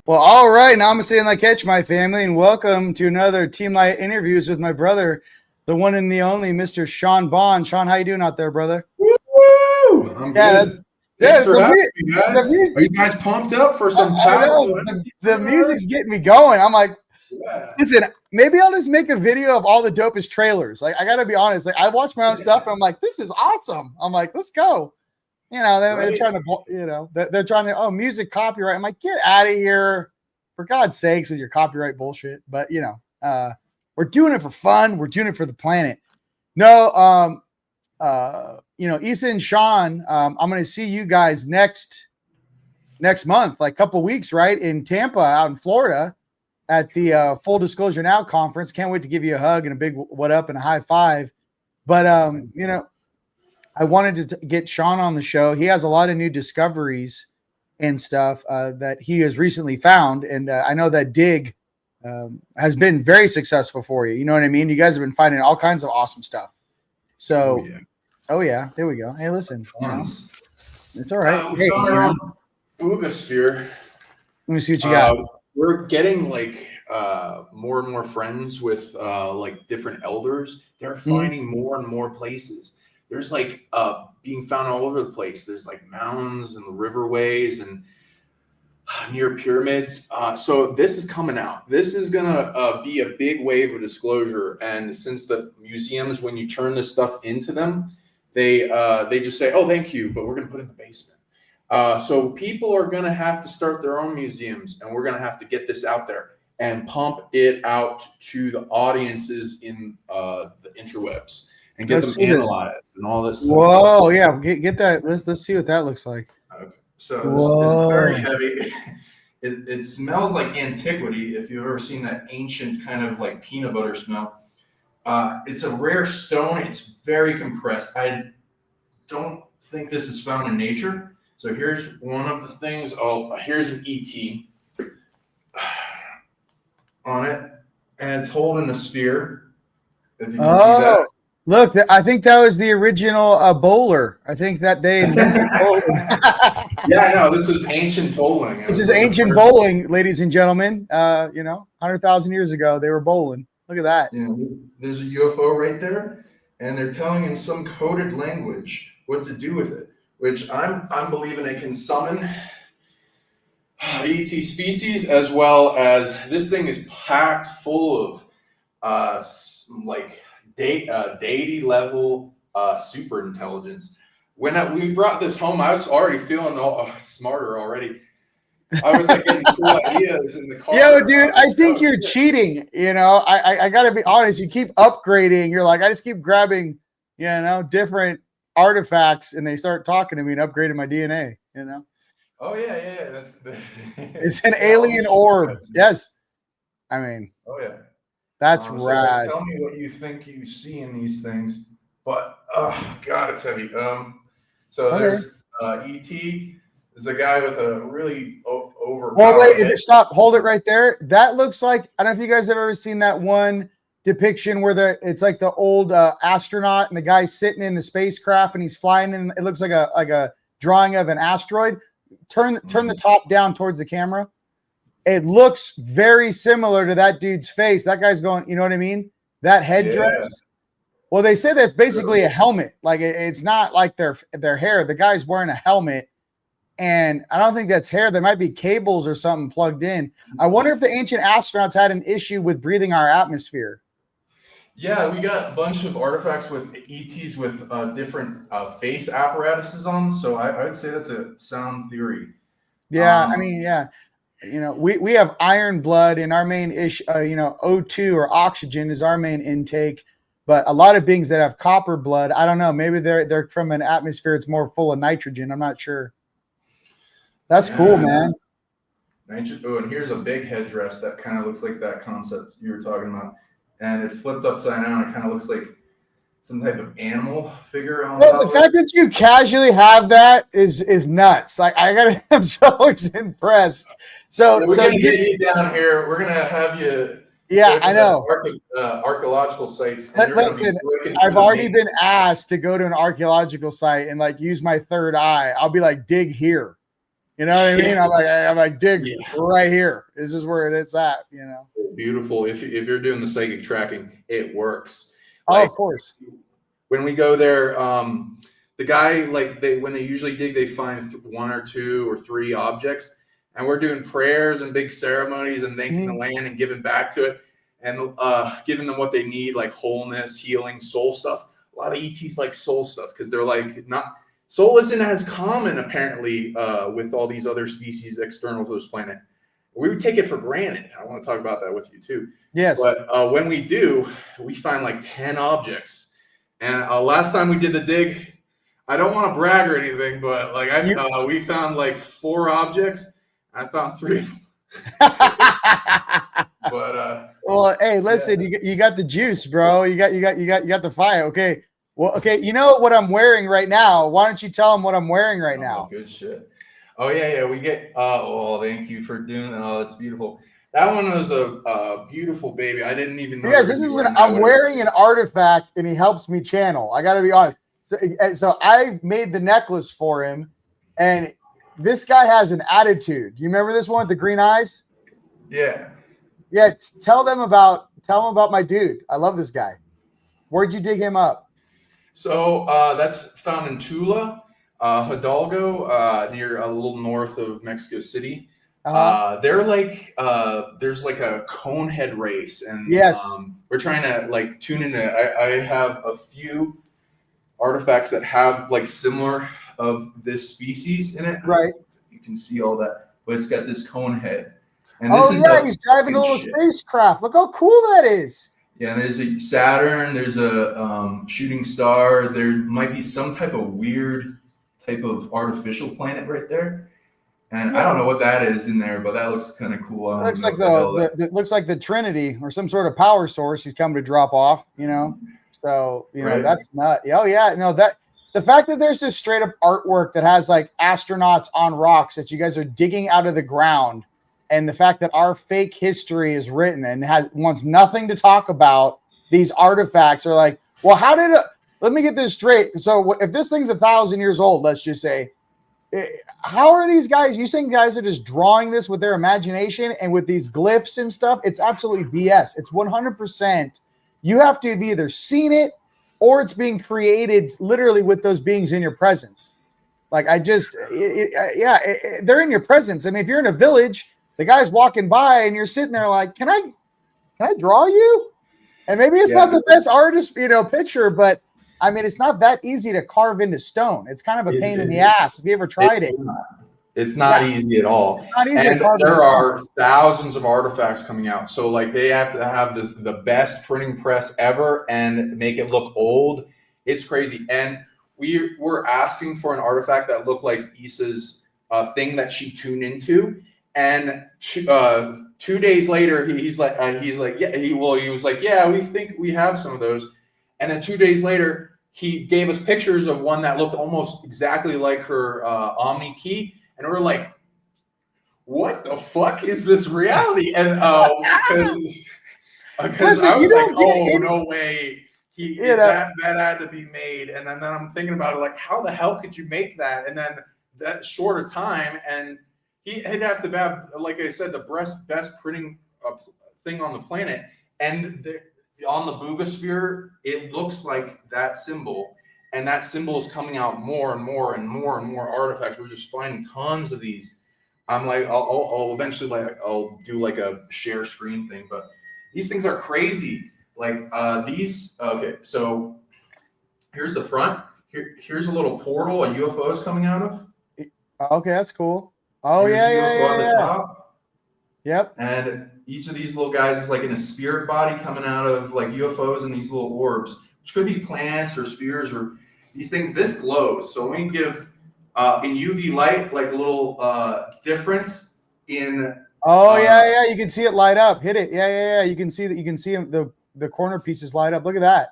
Well, all right. Now I'm staying like catch my family, and welcome to another Team Light interviews with my brother, the one and the only Mr. Sean Bond. Sean, how you doing out there, brother? Woo! I'm Yeah, good. Thanks yeah. for having me, The guys. Are music. you guys pumped up for some I powerful know energy? the music's getting me going. I'm like, Yeah. listen, maybe I'll just make a video of all the dopest trailers. Like, I gotta be honest. Like, I watch my own stuff, and I'm like, this is awesome. I'm like, let's go. They're trying to, they're trying to, music copyright. I'm like, get out of here, for God's sakes, with your copyright bullshit. But we're doing it for fun. We're doing it for the planet. No, Issa and Sean, I'm going to see you guys next month, like a couple weeks, right, in Tampa, out in Florida, at the Full Disclosure Now conference. Can't wait to give you a hug and a big what up and a high five. But I wanted to get Sean on the show. He has a lot of new discoveries and stuff that he has recently found. And I know that dig has been very successful for you. You know what I mean? You guys have been finding all kinds of awesome stuff. So, there we go. Hey, listen, it's all right. We found our own boogosphere. Let me see what you got. We're getting more and more friends with different elders. They're finding more and more places. There's being found all over the place. There's mountains and the riverways and near pyramids. So this is coming out. This is gonna be a big wave of disclosure. And since the museums, when you turn this stuff into them, they just say, "Oh, thank you," but we're gonna put it in the basement. So people are gonna have to start their own museums, and we're gonna have to get this out there and pump it out to the audiences in the interwebs. And get them analyzed and all this stuff. Whoa, yeah, get that. Let's see what that looks like. Okay. So this is very heavy. It smells like antiquity. If you've ever seen that ancient kind of peanut butter smell, it's a rare stone. It's very compressed. I don't think this is found in nature. So here's one of the things. Oh, here's an ET on it, and it's holding a sphere. If you can see that. Look, I think that was the original bowler. I think that they invented bowling. Yeah, I know. This is ancient bowling. This is ancient bowling, ladies and gentlemen. 100,000 years ago, they were bowling. Look at that. Yeah, there's a UFO right there, and they're telling in some coded language what to do with it, which I'm believing it can summon ET species, as well as this thing is packed full of deity level super intelligence. When we brought this home, I was already feeling smarter already. I was getting cool ideas in the car. Yo, dude, I think you're cheating. I gotta be honest. You keep upgrading. You're like, I just keep grabbing, different artifacts, and they start talking to me and upgrading my DNA. Oh yeah. That's it's an alien orb. Yes, I mean. Oh yeah. That's rad. Tell me what you think you see in these things. But God, it's heavy. There's ET. There's a guy with a really overpowered. Well, wait, stop. Hold it right there. That looks like, I don't know if you guys have ever seen that one depiction where it's like the old astronaut and the guy's sitting in the spacecraft and he's flying in. It looks like a drawing of an asteroid. Turn the top down towards the camera. It looks very similar to that dude's face. That guy's going, you know what I mean? That headdress. Yeah. Well, they said that's basically a helmet. It's not like their hair. The guy's wearing a helmet, and I don't think that's hair. There might be cables or something plugged in. I wonder if the ancient astronauts had an issue with breathing our atmosphere. Yeah, we got a bunch of artifacts with ETs with different face apparatuses on. So I would say that's a sound theory. Yeah, I mean, yeah. We have iron blood in our main issue. O2 or oxygen is our main intake, but a lot of beings that have copper blood, I don't know. Maybe they're from an atmosphere it's more full of nitrogen. I'm not sure. That's cool, man. Oh, and here's a big headdress that kind of looks like that concept you were talking about, and it flipped upside down. It kind of looks like some type of animal figure on top. The fact that you casually have that is nuts. I'm so impressed. So we're gonna get you down here. We're gonna have you. Yeah, I know. Archaeological sites. Listen, I've already been asked to go to an archaeological site and use my third eye. I'll be like, dig here. You know what I mean? I'm like, dig Yeah. right here. This is where it's at, you know. Beautiful. If you're doing the psychic tracking, it works. Oh, of course. When we go there, the guy, like when they usually dig, they find 1 or 2 or 3 objects, and we're doing prayers and big ceremonies and thanking the land and giving back to it, and giving them what they need, like wholeness, healing, soul stuff. A lot of ETs like soul stuff because they're like soul isn't as common apparently with all these other species external to this planet. We would take it for granted. I want to talk about that with you too. Yes. But when we do, we find like 10 objects. And last time we did the dig, I don't want to brag or anything, but like we found like 4 objects. I found 3 of them. But well, hey, listen, you got the juice, bro. You got the fire. Okay. Well, okay. You know what I'm wearing right now? Why don't you tell them what I'm wearing right now? Good shit. Oh yeah. We get. Thank you for doing. Oh, that's beautiful. That one was a beautiful baby. I didn't even know. Yes, I'm wearing an artifact, and he helps me channel. I got to be honest. So I made the necklace for him, and this guy has an attitude. Do you remember this one with the green eyes? Yeah. Yeah. Tell them about my dude. I love this guy. Where'd you dig him up? So that's found in Tula, Hidalgo, near a little north of Mexico City. They're like there's like a cone head race, and we're trying to like tune into. I have a few artifacts that have like similar of this species in it. Right. You can see all that, but it's got this cone head. And he's driving a little spacecraft. Look how cool that is. Yeah, there's a Saturn, there's a shooting star, there might be some type of weird type of artificial planet right there. And I don't know what that is in there, but that looks kind of cool. It looks like it looks like the Trinity or some sort of power source he's come to drop off, you know. So, you know, that's not the fact that there's this straight up artwork that has like astronauts on rocks that you guys are digging out of the ground. And the fact that our fake history is written and wants nothing to talk about these artifacts are like, well, let me get this straight. So if this thing's 1,000 years old, let's just say, how are these guys? You think guys are just drawing this with their imagination and with these glyphs and stuff? It's absolutely BS. It's 100%. You have to have either seen it or it's being created literally with those beings in your presence. Like they're in your presence. I mean, if you're in a village, the guy's walking by and you're sitting there like, can I draw you? And maybe it's not the best artist, picture, but I mean, it's not that easy to carve into stone. It's kind of a pain in the ass. Have you ever tried it? It's not easy at all. It's not easy and there are thousands of artifacts coming out. So like they have to have the best printing press ever and make it look old. It's crazy. And we were asking for an artifact that looked like Issa's thing that she tuned into. And 2 days later, he was like, yeah, we think we have some of those. And then 2 days later, he gave us pictures of one that looked almost exactly like her Omni key. And we're like, what the fuck is this reality? And because I was like, no way. That had to be made. And then I'm thinking about it, like, how the hell could you make that? And then that short of time, and he'd have to have, like I said, the best printing thing on the planet. And on the Boogosphere, it looks like that symbol. And that symbol is coming out more and more and more and more artifacts. We're just finding tons of these. I'm like, I'll eventually, like, I'll do like a share screen thing. But these things are crazy. Like these. Okay, so here's the front. Here's a little portal a UFO is coming out of. Okay, that's cool. Oh, yeah. Top. Yep. And each of these little guys is like in a spirit body coming out of like UFOs and these little orbs, which could be planets or spheres or these things. This glows. So when we give in UV light, like a little difference in. Oh, yeah. You can see it light up. Hit it. Yeah. You can see that. You can see the corner pieces light up. Look at that.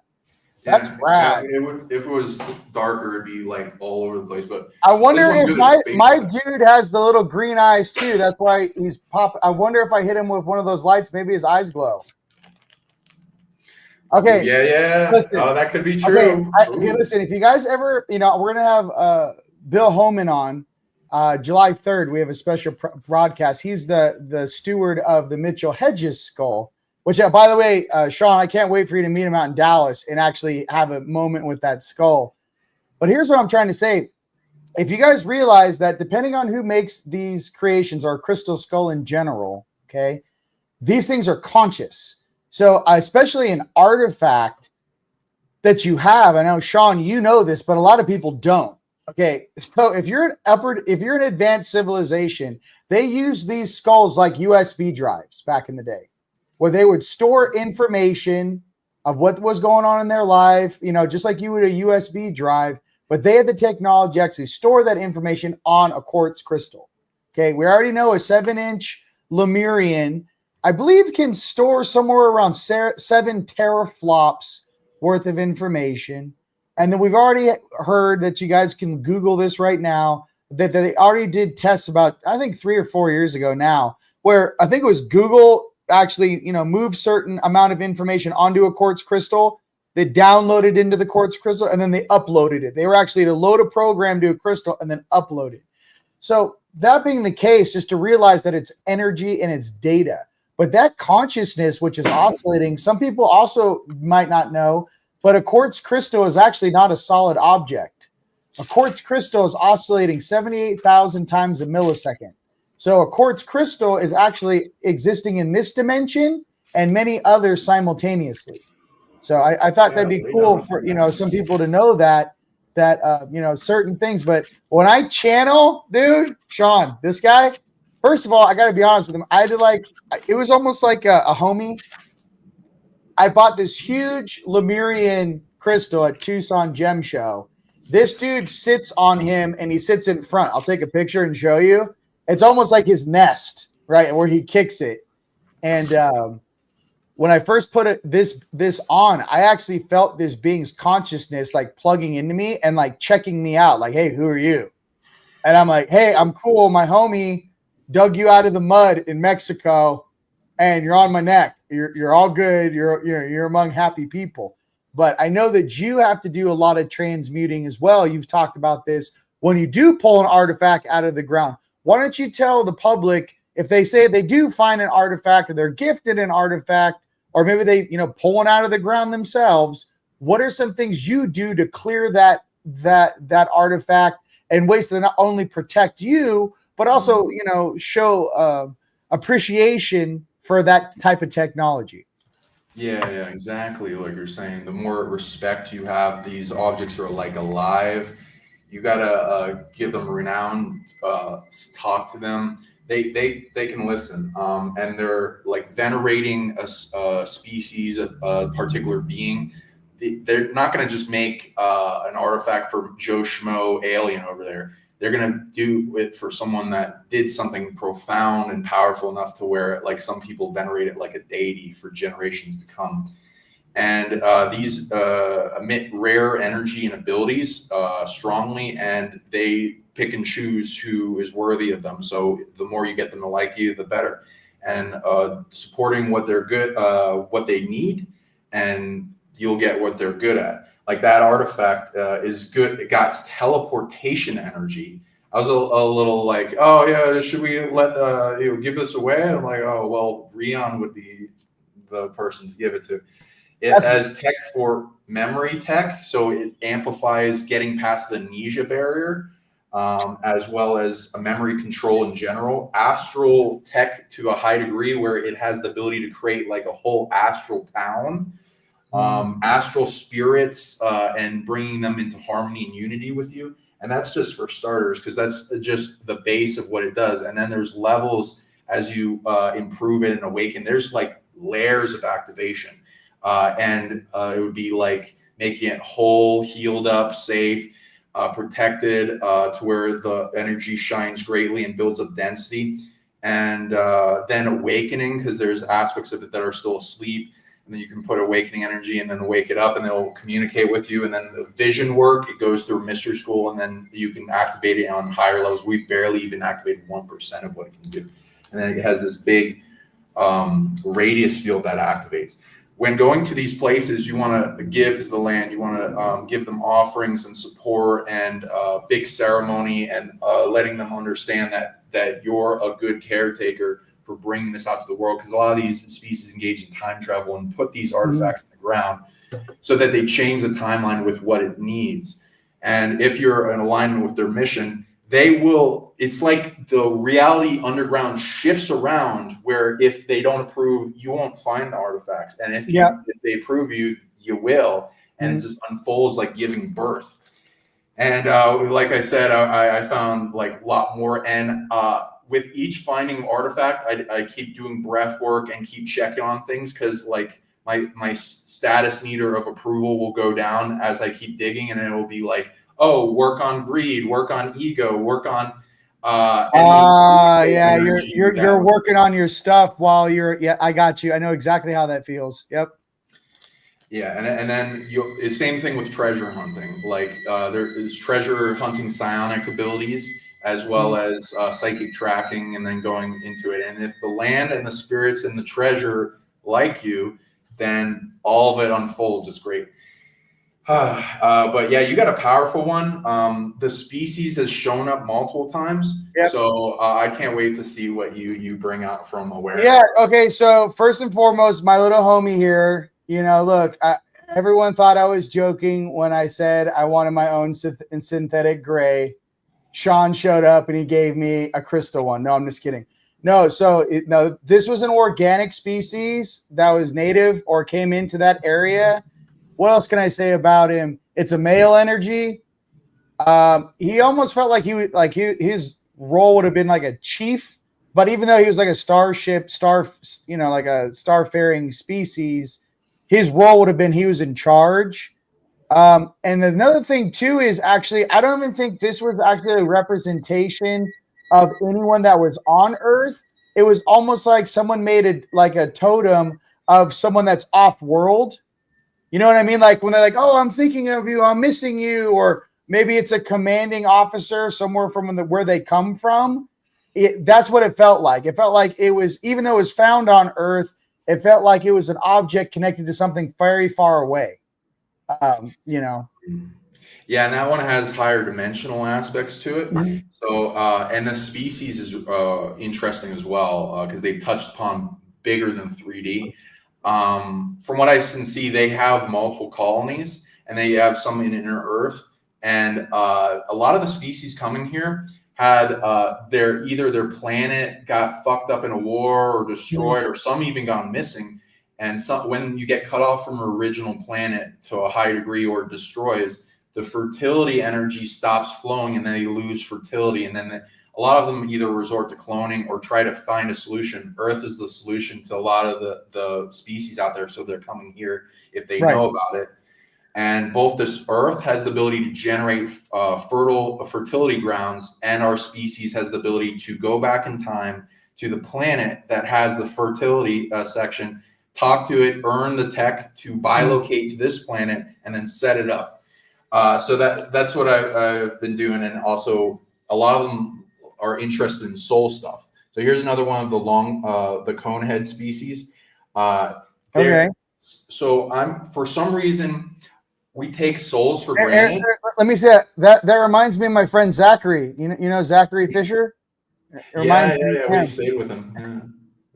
That's rad. If it was darker, it'd be like all over the place. But I wonder if my dude has the little green eyes too. That's why he's pop. I wonder if I hit him with one of those lights, maybe his eyes glow. Okay. Yeah. Listen, that could be true. Okay, listen. If you guys ever, we're gonna have Bill Homan on, July 3rd, we have a special broadcast. He's the steward of the Mitchell Hedges skull, which, by the way, Sean, I can't wait for you to meet him out in Dallas and actually have a moment with that skull. But here's what I'm trying to say. If you guys realize that depending on who makes these creations or crystal skull in general, okay, these things are conscious. So especially an artifact that you have, I know, Sean, you know this, but a lot of people don't. Okay, so if you're an advanced civilization, they use these skulls like USB drives back in the day, where they would store information of what was going on in their life, you know, just like you would a USB drive, but they had the technology to actually store that information on a quartz crystal. Okay, we already know a 7-inch Lemurian, I believe, can store somewhere around 7 teraflops worth of information. And then we've already heard that you guys can Google this right now, that they already did tests about, I think 3 or 4 years ago now, where I think it was Google actually, you know, moved certain amount of information onto a quartz crystal. They downloaded into the quartz crystal and then they uploaded it. They were actually to load a program to a crystal and then upload it. So that being the case, just to realize that it's energy and it's data. But that consciousness, which is oscillating, some people also might not know, but a quartz crystal is actually not a solid object. A quartz crystal is oscillating 78,000 times a millisecond. So a quartz crystal is actually existing in this dimension and many others simultaneously. So I thought that'd be cool for, you know, some people to know that you know, certain things. But when I channel, dude, Sean, this guy, first of all, I got to be honest with him. I had to it was almost like a homie. I bought this huge Lemurian crystal at Tucson Gem Show. This dude sits on him and he sits in front. I'll take a picture and show you. It's almost like his nest, right, where he kicks it. And when I first put this on, I actually felt this being's consciousness like plugging into me and like checking me out, like, "Hey, who are you?" And I'm like, "Hey, I'm cool. My homie dug you out of the mud in Mexico, and you're on my neck. You're all good. You're among happy people." But I know that you have to do a lot of transmuting as well. You've talked about this when you do pull an artifact out of the ground. Why don't you tell the public, if they say they do find an artifact or they're gifted an artifact, or maybe they, you know, pull one out of the ground themselves, what are some things you do to clear that artifact in ways to not only protect you, but also, you know, show appreciation for that type of technology? Yeah, exactly. Like you're saying, the more respect you have, these objects are like alive. You gotta give them renown, talk to them. They can listen, and they're like venerating a species, a particular being. They're not gonna just make an artifact for Joe Schmo alien over there. They're gonna do it for someone that did something profound and powerful enough to where, like, some people venerate it like a deity for generations to come. And these emit rare energy and abilities strongly, and they pick and choose who is worthy of them. So the more you get them to like you, the better. And supporting what they're good, what they need, and you'll get what they're good at. Like that artifact is good. It got teleportation energy. I was a little like, oh yeah, should we let give this away? And I'm like, oh well, Rion would be the person to give it to. It has tech for memory tech, so it amplifies getting past the amnesia barrier, as well as a memory control in general. Astral tech to a high degree, where it has the ability to create like a whole astral town. Astral spirits, and bringing them into harmony and unity with you. And that's just for starters, because that's just the base of what it does. And then there's levels as you improve it and awaken. There's like layers of activation. And it would be like making it whole, healed up, safe, protected, to where the energy shines greatly and builds up density. And then awakening, because there's aspects of it that are still asleep. And then you can put awakening energy and then wake it up, and they'll communicate with you. And then the vision work, it goes through mystery school, and then you can activate it on higher levels. We barely even activated 1% of what it can do. And then it has this big radius field that activates. when going to these places, you want to give to the land. You want to give them offerings and support and big ceremony and letting them understand that you're a good caretaker for bringing this out to the world. Because a lot of these species engage in time travel and put these artifacts in the ground so that they change the timeline with what it needs. And if you're in alignment with their mission, they will, it's like the reality underground shifts around where if they don't approve, you won't find the artifacts. And if they approve you, you will. And it just unfolds like giving birth. And like I said, I found like a lot more. And with each finding artifact, I keep doing breath work and keep checking on things because like my status meter of approval will go down as I keep digging, and it will be like, oh, work on greed, work on ego, work on you're working on your stuff while you're I got you. I know exactly how that feels. Yep. Yeah, and then the same thing with treasure hunting. Like there is treasure hunting psionic abilities as well as psychic tracking, and then going into it. And if the land and the spirits and the treasure like you, then all of it unfolds. It's great. But yeah, you got a powerful one. The species has shown up multiple times. Yep. So I can't wait to see what you bring out from awareness. Yeah. Okay. So first and foremost, my little homie here, look, everyone thought I was joking when I said I wanted my own synthetic gray. Sean showed up and he gave me a crystal one. No, I'm just kidding. No. So this was an organic species that was native or came into that area. What else can I say about him? It's a male energy. He almost felt like his role would have been like a chief, but even though he was like a starship, like a starfaring species, his role would have been he was in charge. And another thing too is actually, I don't even think this was actually a representation of anyone that was on Earth. It was almost like someone made a totem of someone that's off world. You know what I mean? Like when they're like, oh, I'm thinking of you, I'm missing you. Or maybe it's a commanding officer somewhere from where they come from. That's what it felt like. It felt like it was, even though it was found on Earth, it felt like it was an object connected to something very far away. Yeah, and that one has higher dimensional aspects to it. So, and the species is interesting as well because they've touched upon bigger than 3D. From what I can see, they have multiple colonies, and they have some in inner Earth. And a lot of the species coming here had their planet got fucked up in a war or destroyed, or some even gone missing. And when you get cut off from an original planet to a high degree or destroys, the fertility energy stops flowing, and then they lose fertility. And then a lot of them either resort to cloning or try to find a solution. Earth is the solution to a lot of the species out there, so they're coming here if they know about it. And both this Earth has the ability to generate fertility grounds, and our species has the ability to go back in time to the planet that has the fertility section, talk to it, earn the tech to bilocate to this planet, and then set it up. So that's what I've been doing. And also a lot of them are interested in soul stuff. So here's another one of the conehead species. Okay. So for some reason, we take souls for granted. Let me say that reminds me of my friend Zachary. You know Zachary Fisher? Yeah. We stayed with him. Yeah.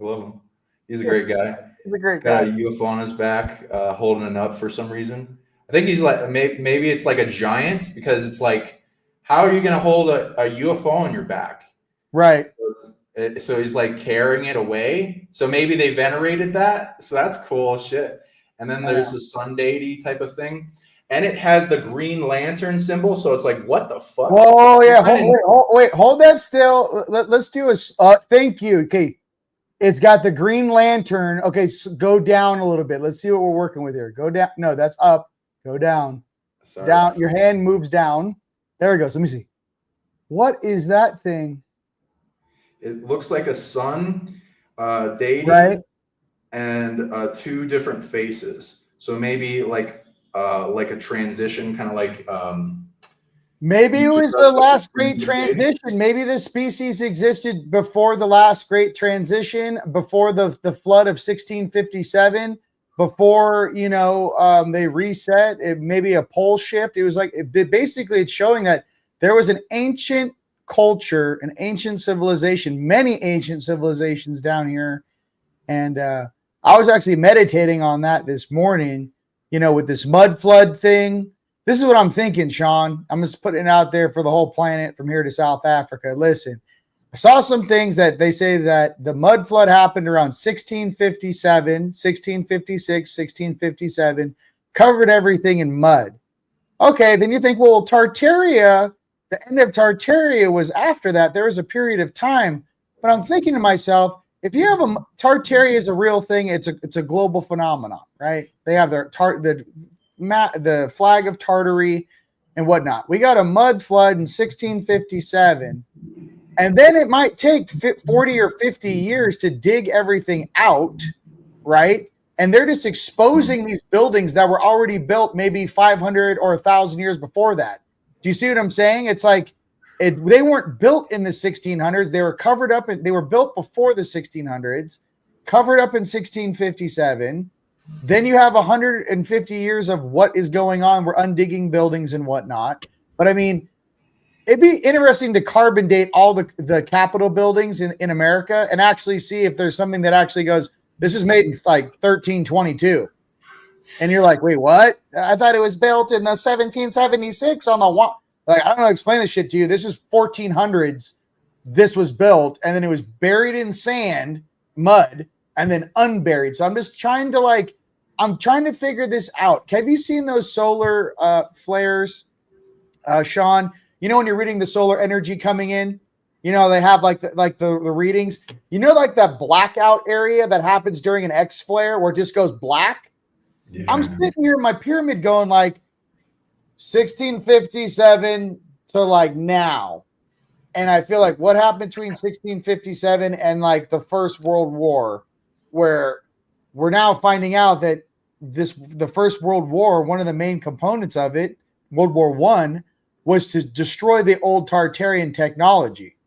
I love him. He's a great guy. He's a great guy. Got a UFO on his back, holding it up for some reason. I think he's like, maybe it's like a giant, because it's like, how are you going to hold a UFO on your back? Right. So he's like carrying it away. So maybe they venerated that. So that's cool shit. And then there's the sun deity type of thing. And it has the Green Lantern symbol. So it's like, what the fuck? Oh, yeah. Hold that still. Let's do a thank you. Okay. It's got the Green Lantern. Okay. So go down a little bit. Let's see what we're working with here. Go down. No, that's up. Go down. Sorry. Down. Your hand moves down. There it goes. Let me see. What is that thing? It looks like a sun deity, right? And two different faces. So maybe like a transition, kind of like maybe it was the last great transition. Maybe this species existed before the last great transition, before the flood of 1657. before, they reset. It maybe a pole shift. It was like basically it's showing that there was an ancient culture, an ancient civilization, many ancient civilizations down here. And I was actually meditating on that this morning, with this mud flood thing. This is what I'm thinking, Sean. I'm just putting it out there for the whole planet from here to South Africa. Listen, I saw some things that they say that the mud flood happened around 1657, 1656, 1657, covered everything in mud. Okay, then you think, well, Tartaria, the end of Tartaria was after that. There was a period of time. But I'm thinking to myself, if you have Tartaria is a real thing, it's a global phenomenon, right? They have the flag of Tartary and whatnot. We got a mud flood in 1657, and then it might take 40 or 50 years to dig everything out, right? And they're just exposing these buildings that were already built maybe 500 or 1,000 years before that. Do you see what I'm saying? It's like they weren't built in the 1600s. They were covered up. They were built before the 1600s, covered up in 1657. Then you have 150 years of what is going on. We're undigging buildings and whatnot. But I mean, it'd be interesting to carbon date all the Capitol buildings in America and actually see if there's something that actually goes, this is made in like 1322. And you're like, wait, what? I thought it was built in the 1776 on the one. Like, I don't know, explain this shit to you. This is 1400s. This was built, and then it was buried in sand, mud, and then unburied. So I'm just trying to figure this out. Have you seen those solar flares, Sean? When you're reading the solar energy coming in, they have like the readings. Like that blackout area that happens during an X flare where it just goes black. Yeah. I'm sitting here in my pyramid going like 1657 to like now. And I feel like what happened between 1657 and like the First World War, where we're now finding out that the First World War, one of the main components of it, World War I, was to destroy the old Tartarian technology.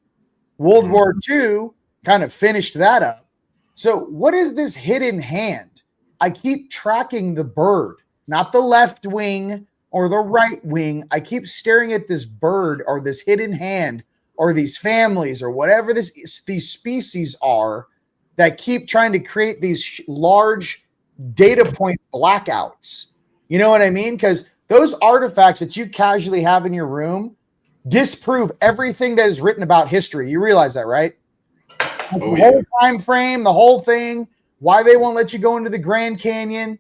World War II kind of finished that up. So what is this hidden hand? I keep tracking the bird, not the left wing or the right wing. I keep staring at this bird or this hidden hand or these families or whatever these species are that keep trying to create these large data point blackouts. You know what I mean? Because those artifacts that you casually have in your room disprove everything that is written about history. You realize that, right? The whole time frame, the whole thing, why they won't let you go into the Grand Canyon.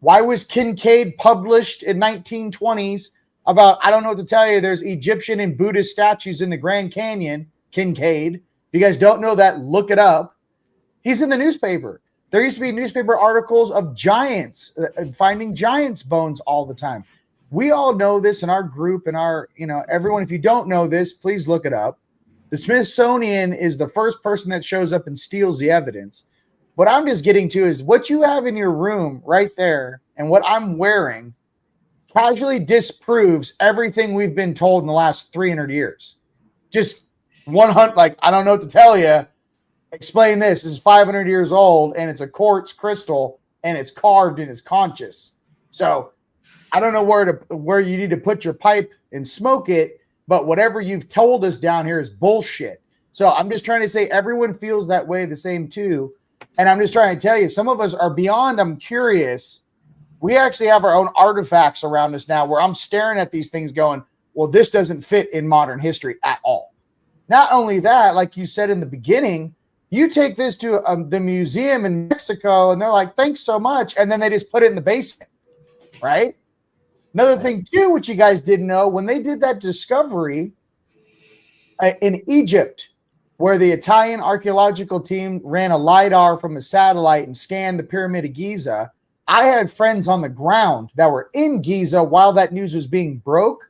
Why was Kincaid published in 1920s about, I don't know what to tell you, there's Egyptian and Buddhist statues in the Grand Canyon, Kincaid. If you guys don't know that, look it up. He's in the newspaper. There used to be newspaper articles of giants, finding giants' bones all the time. We all know this in our group and our, everyone. If you don't know this, please look it up. The Smithsonian is the first person that shows up and steals the evidence. What I'm just getting to is what you have in your room right there and what I'm wearing casually disproves everything we've been told in the last 300 years. Just 100, like, I don't know what to tell you. Explain this. This is 500 years old and it's a quartz crystal and it's carved and it's conscious. So I don't know where you need to put your pipe and smoke it, but whatever you've told us down here is bullshit. So I'm just trying to say everyone feels that way the same too. And I'm just trying to tell you, some of us are beyond, I'm curious. We actually have our own artifacts around us now where I'm staring at these things going, well, this doesn't fit in modern history at all. Not only that, like you said in the beginning, you take this to the museum in Mexico and they're like, thanks so much. And then they just put it in the basement, right? Another thing too, which you guys didn't know, when they did that discovery in Egypt, where the Italian archaeological team ran a LiDAR from a satellite and scanned the Pyramid of Giza, I had friends on the ground that were in Giza while that news was being broke.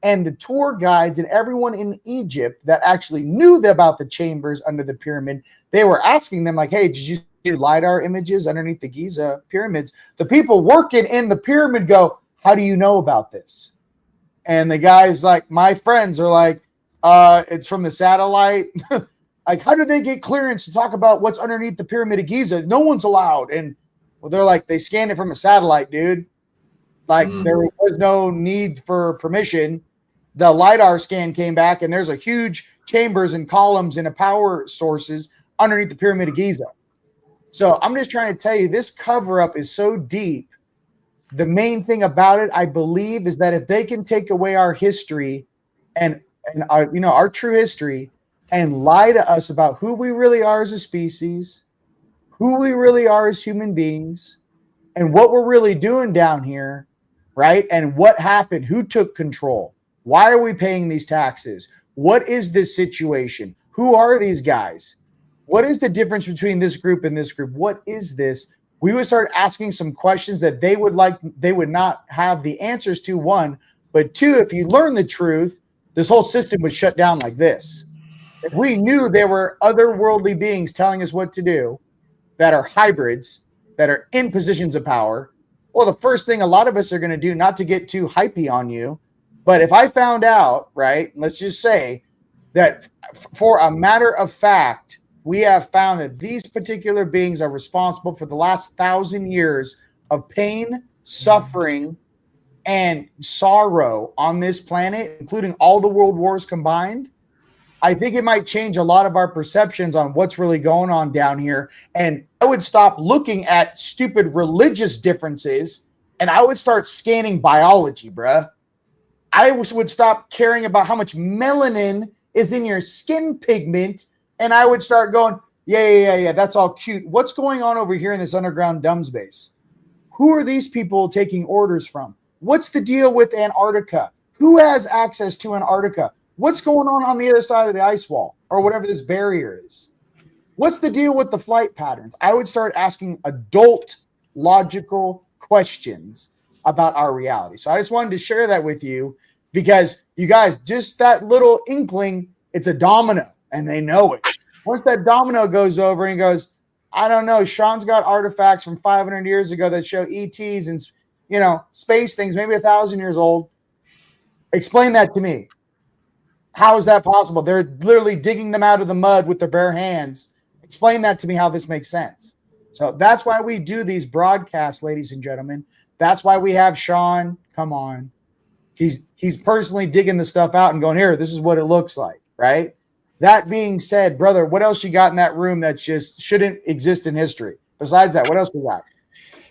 And the tour guides and everyone in Egypt that actually knew about the chambers under the pyramid, they were asking them like, hey, did you see LiDAR images underneath the Giza pyramids? The people working in the pyramid go, how do you know about this? And the guys, like, my friends are like, it's from the satellite. Like, how do they get clearance to talk about what's underneath the Pyramid of Giza? No one's allowed. And Well, they're like, they scanned it from a satellite, dude. Like there was no need for permission. The LiDAR scan came back, and there's a huge chambers and columns and a power sources underneath the Pyramid of Giza. So I'm just trying to tell you, this cover up is so deep. The main thing about it, I believe, is that if they can take away our history and our, you know, our true history and lie to us about who we really are as a species, who we really are as human beings, and what we're really doing down here, right? And what happened, who took control, why are we paying these taxes, what is this situation, who are these guys, what is the difference between this group and this group, what is this? We would start asking some questions that they would not have the answers to, one, but two, if you learn the truth, this whole system would shut down like this. If we knew there were otherworldly beings telling us what to do that are hybrids, that are in positions of power, well, the first thing a lot of us are going to do, not to get too hypey on you, but if I found out, right, let's just say that for a matter of fact, we have found that these particular beings are responsible for the last 1,000 years of pain, suffering, and sorrow on this planet, including all the world wars combined, I think it might change a lot of our perceptions on what's really going on down here. And I would stop looking at stupid religious differences and I would start scanning biology, bruh. I would stop caring about how much melanin is in your skin pigment. And I would start going, yeah, that's all cute. What's going on over here in this underground dumb space? Who are these people taking orders from? What's the deal with Antarctica? Who has access to Antarctica? What's going on the other side of the ice wall or whatever this barrier is? What's the deal with the flight patterns? I would start asking adult, logical questions about our reality. So I just wanted to share that with you because you guys, just that little inkling, it's a domino and they know it. Once that domino goes over and he goes, I don't know, Sean's got artifacts from 500 years ago that show ETs and, you know, space things, maybe 1,000 years old. Explain that to me. How is that possible? They're literally digging them out of the mud with their bare hands. Explain that to me, how this makes sense. So that's why we do these broadcasts, ladies and gentlemen. That's why we have Sean. Come on. He's personally digging the stuff out and going, here, this is what it looks like, right? That being said, brother, what else you got in that room that just shouldn't exist in history? Besides that, what else we got?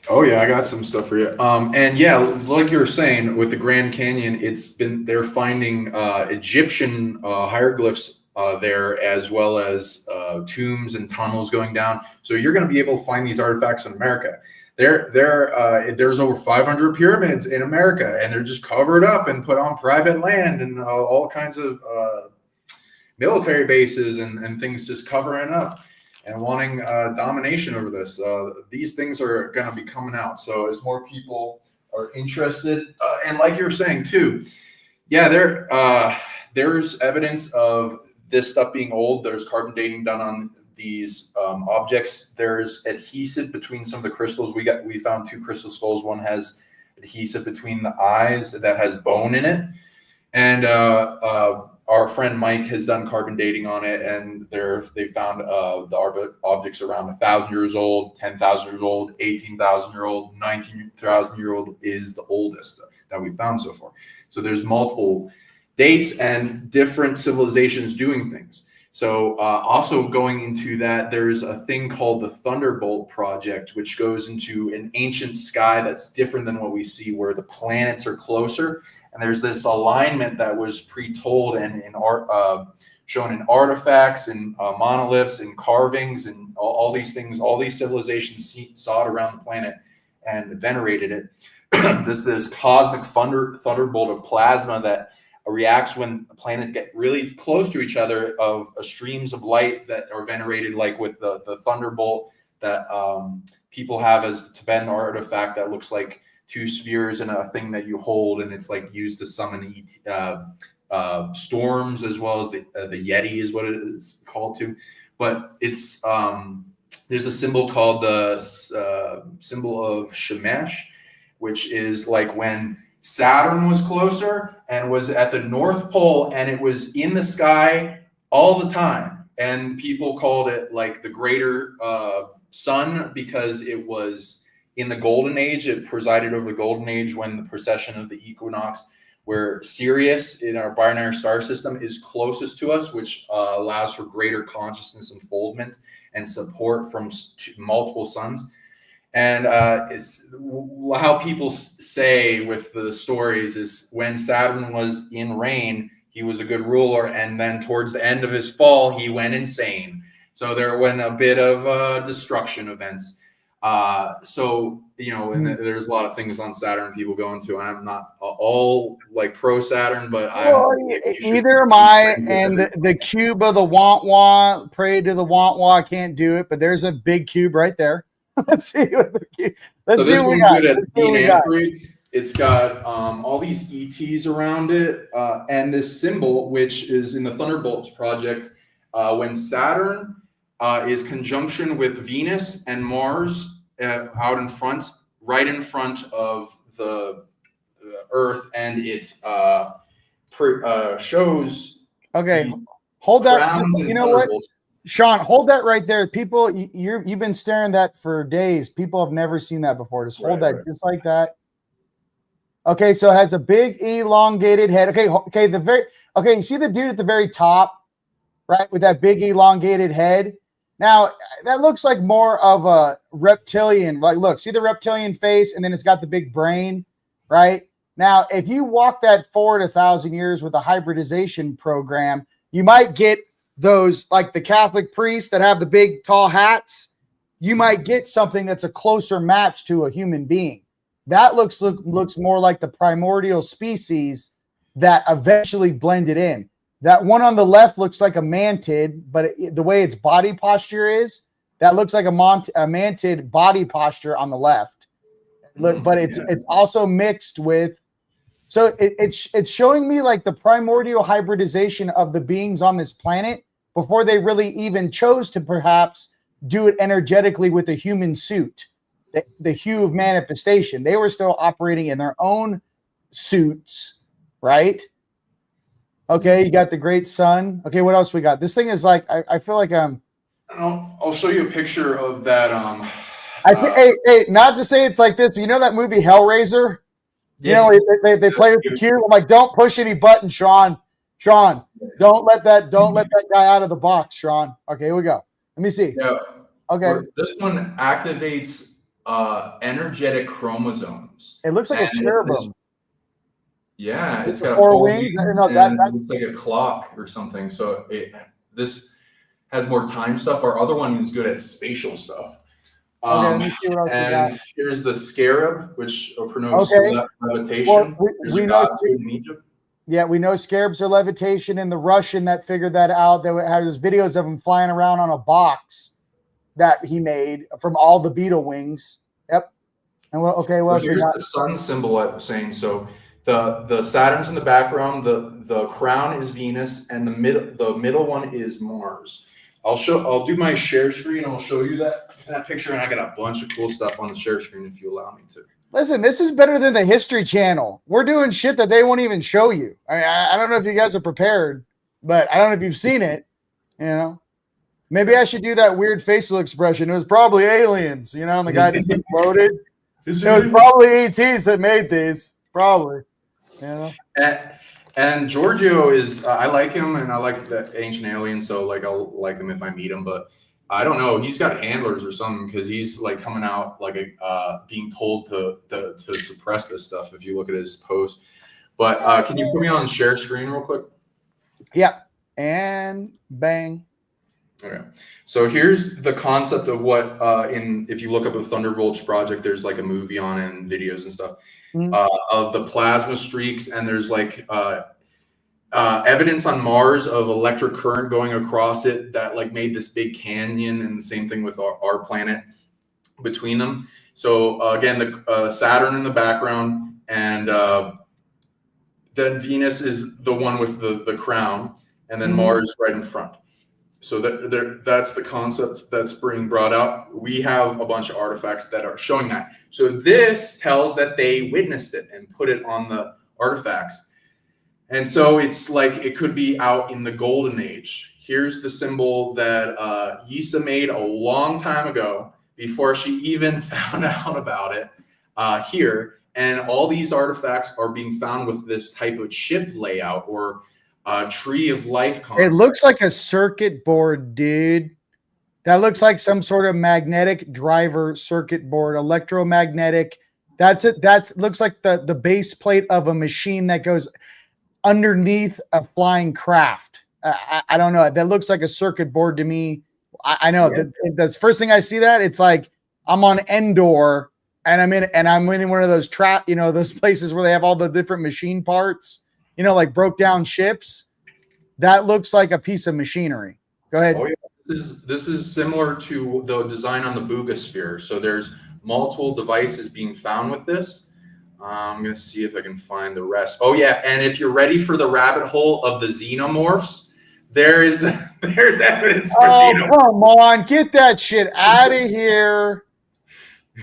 Oh yeah, I got some stuff for you. And yeah, like you were saying with the Grand Canyon, they're finding Egyptian hieroglyphs there, as well as tombs and tunnels going down. So you're going to be able to find these artifacts in America. There's over 500 pyramids in America, and they're just covered up and put on private land and all kinds of military bases and things just covering up and wanting domination over this. These things are going to be coming out. So as more people are interested, and like you're saying too, yeah, there's evidence of this stuff being old. There's carbon dating done on these objects. There's adhesive between some of the crystals. We found 2 crystal skulls. One has adhesive between the eyes that has bone in it. And our friend Mike has done carbon dating on it, and they found the objects around 1,000 years old, 10,000 years old, 18,000 year old, 19,000 year old is the oldest that we found so far. So there's multiple dates and different civilizations doing things. So also going into that, there's a thing called the Thunderbolt Project, which goes into an ancient sky that's different than what we see, where the planets are closer. And there's this alignment that was pre-told and in art, shown in artifacts and monoliths and carvings and all these things. All these civilizations saw it around the planet and venerated it. this cosmic thunderbolt of plasma that reacts when planets get really close to each other, of streams of light that are venerated, like with the thunderbolt that people have as a Tibetan artifact that looks like 2 spheres and a thing that you hold, and it's like used to summon storms, as well as the Yeti is what it is called to. But it's there's a symbol called the symbol of Shemesh, which is like when Saturn was closer and was at the North Pole, and it was in the sky all the time, and people called it like the greater sun, because it was in the Golden Age. It presided over the Golden Age when the precession of the equinox, where Sirius in our binary star system is closest to us, which allows for greater consciousness unfoldment and support from multiple suns. And it's how people say with the stories is when Saturn was in reign, he was a good ruler, and then towards the end of his fall, he went insane. So there went a bit of destruction events. So, you know, and there's a lot of things on Saturn people go into, and I'm not all like pro Saturn, but either am I. And the cube of the want, pray to the want, can't do it, but there's a big cube right there. Let's see what the cube. Let's see what we got. Good at being upgrades. It's got all these ETs around it, and this symbol, which is in the Thunderbolts project, when Saturn is conjunction with Venus and Mars out in front, right in front of the Earth, and it shows. Okay, hold that. You know what, Sean? Hold that right there. People, you've been staring that for days. People have never seen that before. Just hold that just like that. Okay, so it has a big elongated head. Okay, you see the dude at the very top, right, with that big elongated head. Now that looks like more of a reptilian. Like, look, see the reptilian face, and then it's got the big brain, right? Now, if you walk that forward 1,000 years with a hybridization program, you might get those, like the Catholic priests that have the big tall hats. You might get something that's a closer match to a human being. That looks more like the primordial species that eventually blended in. That one on the left looks like a mantid, but the way its body posture is, that looks like a mantid body posture on the left. But it's also mixed with, so it's showing me like the primordial hybridization of the beings on this planet before they really even chose to perhaps do it energetically with a human suit, the hue of manifestation. They were still operating in their own suits, right? Okay, you got the great sun. Okay, what else we got? This thing is like, I feel like I'll show you a picture of that. Hey, not to say it's like this, but you know that movie Hellraiser? Yeah. You know, they play with the cube. I'm like, don't push any buttons, Sean. Sean, don't let that guy out of the box, Sean. Okay, here we go. Let me see. Yeah. Okay. This one activates energetic chromosomes. It looks like a cherubim. Yeah, it's got four wings. That looks like a clock or something. So this has more time stuff. Our other one is good at spatial stuff. Let me see what else and we got. Here's the scarab, which promotes levitation. Well, we know. Yeah, we know scarabs are levitation, and the Russian that figured that out, there has videos of him flying around on a box that he made from all the beetle wings. Yep. And what else we got? The sun symbol I was saying. So the Saturn's in the background, the crown is Venus, and the middle one is Mars. I'll do my share screen and I'll show you that picture, and I got a bunch of cool stuff on the share screen if you allow me to. Listen, this is better than the History Channel. We're doing shit that they won't even show you. I don't know if you guys are prepared, but I don't know if you've seen it. You know, maybe I should do that weird facial expression. It was probably aliens, you know, and the guy just exploded. It was probably ETs that made these, probably. You know. And Giorgio is, I like him, and I like the Ancient Alien, so like I'll like him if I meet him, but I don't know. He's got handlers or something, because he's like coming out like being told to suppress this stuff if you look at his post. But can you put me on share screen real quick? Yeah, and bang. Okay, so here's the concept of what if you look up the Thunderbolts project, there's like a movie on it and videos and stuff. Of the plasma streaks, and there's like evidence on Mars of electric current going across it that like made this big canyon, and the same thing with our planet between them. So again, the Saturn in the background, and then Venus is the one with the crown, and then Mars right in front. So that's the concept that's being brought out. We have a bunch of artifacts that are showing that. So this tells that they witnessed it and put it on the artifacts. And so it's like it could be out in the Golden Age. Here's the symbol that Yisa made a long time ago before she even found out about it here. And all these artifacts are being found with this type of chip layout or tree of life concept. It looks like a circuit board, dude. That looks like some sort of magnetic driver circuit board, electromagnetic. That's it. That looks like the base plate of a machine that goes underneath a flying craft. I don't know. That looks like a circuit board to me. I know that's first thing I see that it's like I'm on Endor and I'm in one of those those places where they have all the different machine parts, like broke down ships. That looks like a piece of machinery. Go ahead. Oh, yeah. This is similar to the design on the Boogosphere. So there's multiple devices being found with this. I'm going to see if I can find the rest. Oh, yeah. And if you're ready for the rabbit hole of the xenomorphs, there's evidence for xenomorphs. Come on. Get that shit out of here.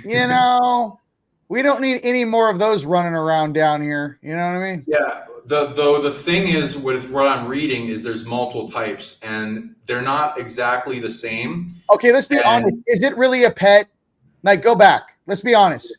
We don't need any more of those running around down here. You know what I mean? Yeah. The thing is with what I'm reading is there's multiple types and they're not exactly the same. Okay, let's be honest. Is it really a pet? Like, go back. Let's be honest.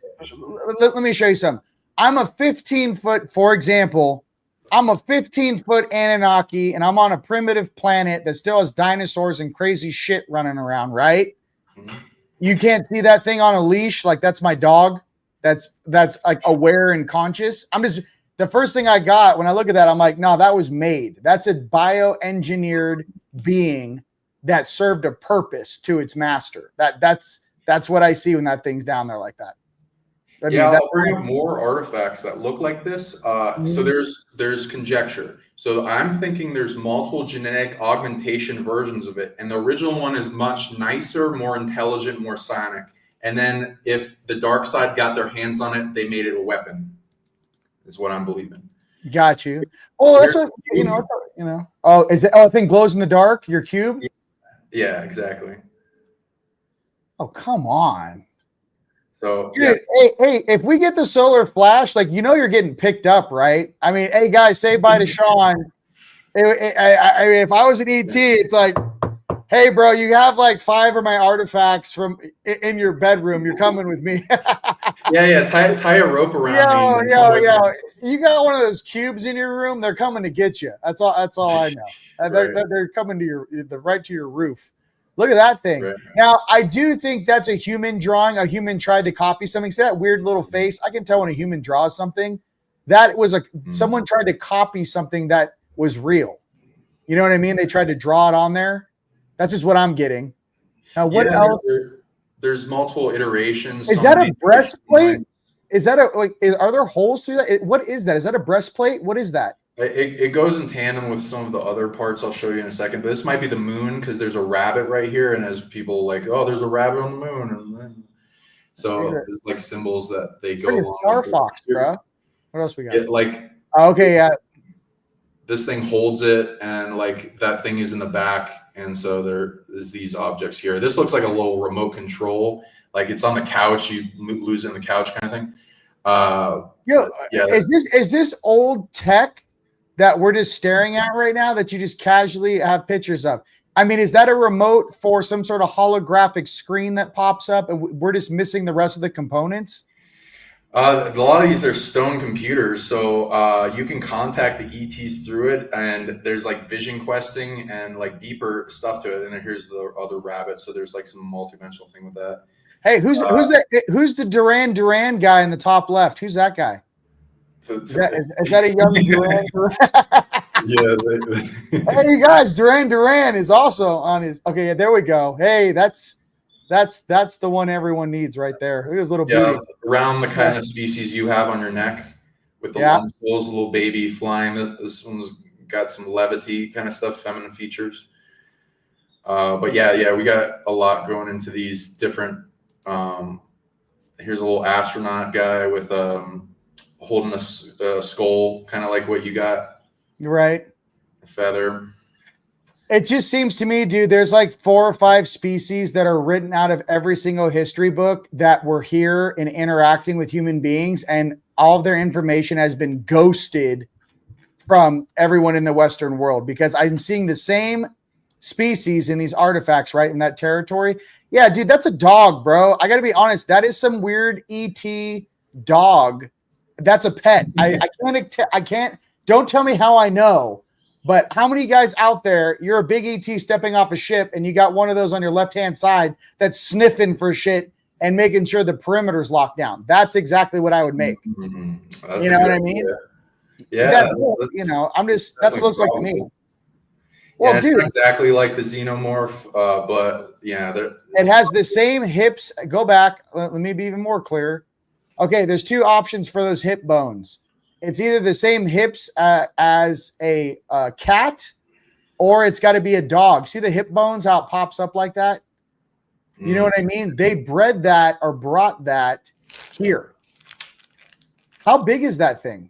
Let me show you something. I'm a 15-foot, for example, I'm a 15-foot Anunnaki and I'm on a primitive planet that still has dinosaurs and crazy shit running around, right? Mm-hmm. You can't see that thing on a leash. Like, that's my dog. That's like aware and conscious. The first thing I got when I look at that, I'm like, no, that was made. That's a bioengineered being that served a purpose to its master. That's what I see when that thing's down there like that. I'll bring up more artifacts that look like this. So there's conjecture. So I'm thinking there's multiple genetic augmentation versions of it. And the original one is much nicer, more intelligent, more psionic. And then if the dark side got their hands on it, they made it a weapon. Is what I'm believing. Got you. Oh, that's what Oh, is it? Oh, the thing glows in the dark. Your cube. Yeah, exactly. Oh, come on. So, dude, hey, if we get the solar flash, like you're getting picked up, right? I mean, hey guys, say bye to Sean. If I was an ET, it's like, hey, bro, you have like 5 of my artifacts from in your bedroom. You're coming with me. yeah. Tie a rope around me. Yo. You got one of those cubes in your room. They're coming to get you. That's all I know. They're coming to right to your roof. Look at that thing. Right. Now, I do think that's a human drawing. A human tried to copy something. See that weird little face? I can tell when a human draws something. That was someone tried to copy something that was real. You know what I mean? They tried to draw it on there. That's just what I'm getting. Now, what else? There's multiple iterations. Is that a breastplate? Is that are there holes through that? What is that? Is that a breastplate? What is that? It goes in tandem with some of the other parts I'll show you in a second. But this might be the moon because there's a rabbit right here. And as people like, oh, there's a rabbit on the moon. So there's like symbols that they go along. Star Fox, bro. What else we got? Okay, yeah. This thing holds it and like that thing is in the back. And so there is these objects here. This looks like a little remote control. Like it's on the couch. You lose it in the couch kind of thing. Is this old tech that we're just staring at right now that you just casually have pictures of? I mean, is that a remote for some sort of holographic screen that pops up and we're just missing the rest of the components? A lot of these are stone computers, so you can contact the ETs through it, and there's like vision questing and like deeper stuff to it. And then here's the other rabbit, so there's like some multidimensional thing with that. Hey, who's that? Who's the DeRouen guy in the top left? Who's that guy? Is that a young DeRouen? Yeah. Hey, you guys, DeRouen is also on his. Okay, yeah, there we go. Hey, that's the one everyone needs right there. Look at his little booty. Around the kind of species you have on your neck with the long skulls, little baby flying. This one's got some levity kind of stuff, feminine features. But yeah, we got a lot going into these different. Here's a little astronaut guy with holding a skull, kind of like what you got. Right. A feather. It just seems to me, dude, there's like 4 or 5 species that are written out of every single history book that were here and interacting with human beings, and all of their information has been ghosted from everyone in the Western world because I'm seeing the same species in these artifacts right in that territory. Yeah, dude, that's a dog, bro. I got to be honest. That is some weird ET dog. That's a pet. I can't. Don't tell me how I know. But how many guys out there? You're a big ET stepping off a ship, and you got one of those on your left-hand side that's sniffing for shit and making sure the perimeter's locked down. That's exactly what I would make. That's You know what I mean? Yeah, you know, I'm just that's what it looks like to me. Well, it's not exactly like the xenomorph, but yeah, it has the same hips. Go back. Let me be even more clear. Okay, there's two options for those hip bones. It's either the same hips as a cat, or it's got to be a dog. See the hip bones, how it pops up like that? You know what I mean? They bred that or brought that here. How big is that thing?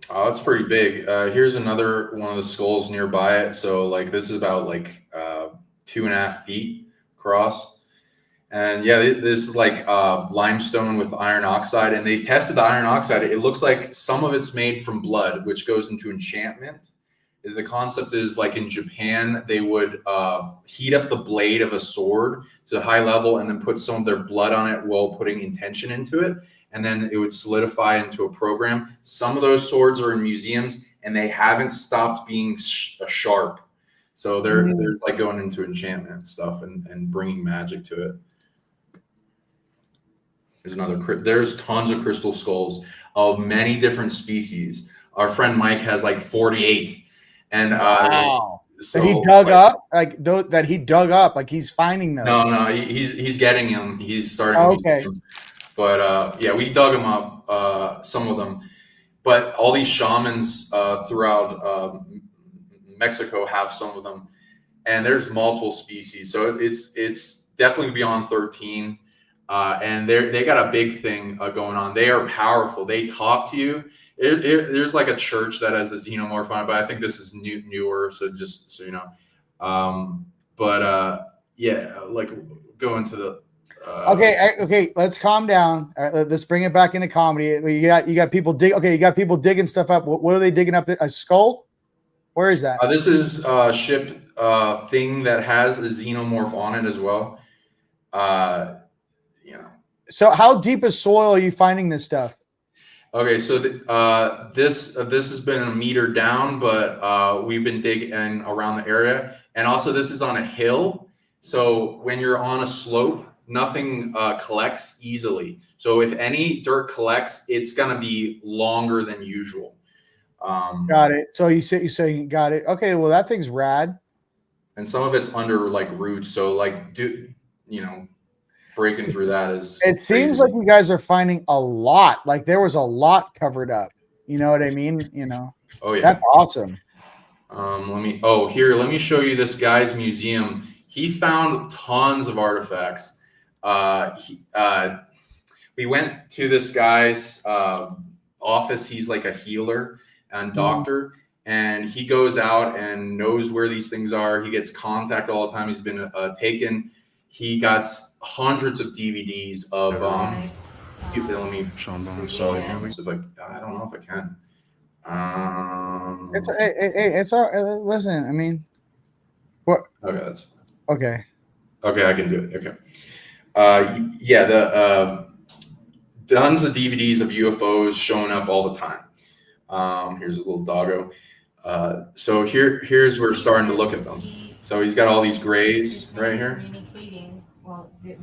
Oh, it's pretty big. Here's another one of the skulls nearby it. So like this is about like 2.5 feet across. And yeah, this is like limestone with iron oxide. And they tested the iron oxide. It looks like some of it's made from blood, which goes into enchantment. The concept is like in Japan, they would heat up the blade of a sword to a high level and then put some of their blood on it while putting intention into it. And then it would solidify into a program. Some of those swords are in museums and they haven't stopped being sharp. So they're like going into enchantment stuff and bringing magic to it. There's tons of crystal skulls of many different species. Our friend Mike has like 48. And wow. So he dug up that he dug up, like he's finding those. No, he's getting them. He's starting. Okay. But yeah, we dug them up, some of them. But all these shamans throughout Mexico have some of them, and there's multiple species. So it's definitely beyond 13, and they got a big thing going on. They are powerful. They talk to you. There's like a church that has the xenomorph on it, but I think this is newer. So just so you know, yeah, like go into the. Okay. Let's calm down. All right, let's bring it back into comedy. You got people you got people digging stuff up. What are they digging up? A skull? Where is that? This is a ship thing that has a xenomorph on it as well. You know. So how deep is soil are you finding this stuff? Okay, so this has been a meter down, but we've been digging around the area, and also this is on a hill. So when you're on a slope, nothing collects easily. So if any dirt collects, it's gonna be longer than usual. Got it. So you say got it. Okay, well that thing's rad. And some of it's under like roots. So like breaking through that is. It seems like you guys are finding a lot. Like there was a lot covered up. You know what I mean? You know. Oh yeah. That's awesome. Let me show you this guy's museum. He found tons of artifacts. We went to this guy's office. He's like a healer and doctor, and he goes out and knows where these things are. He gets contact all the time. He's been taken. He got hundreds of DVDs of. Let me. Sorry, I don't know if I can. It's all. Listen, I mean, what? Okay, that's okay. Okay, I can do it. Okay. Yeah, the tons of DVDs of UFOs showing up all the time. Here's a little doggo. So here's where we're starting to look at them. So he's got all these grays right here. Communicating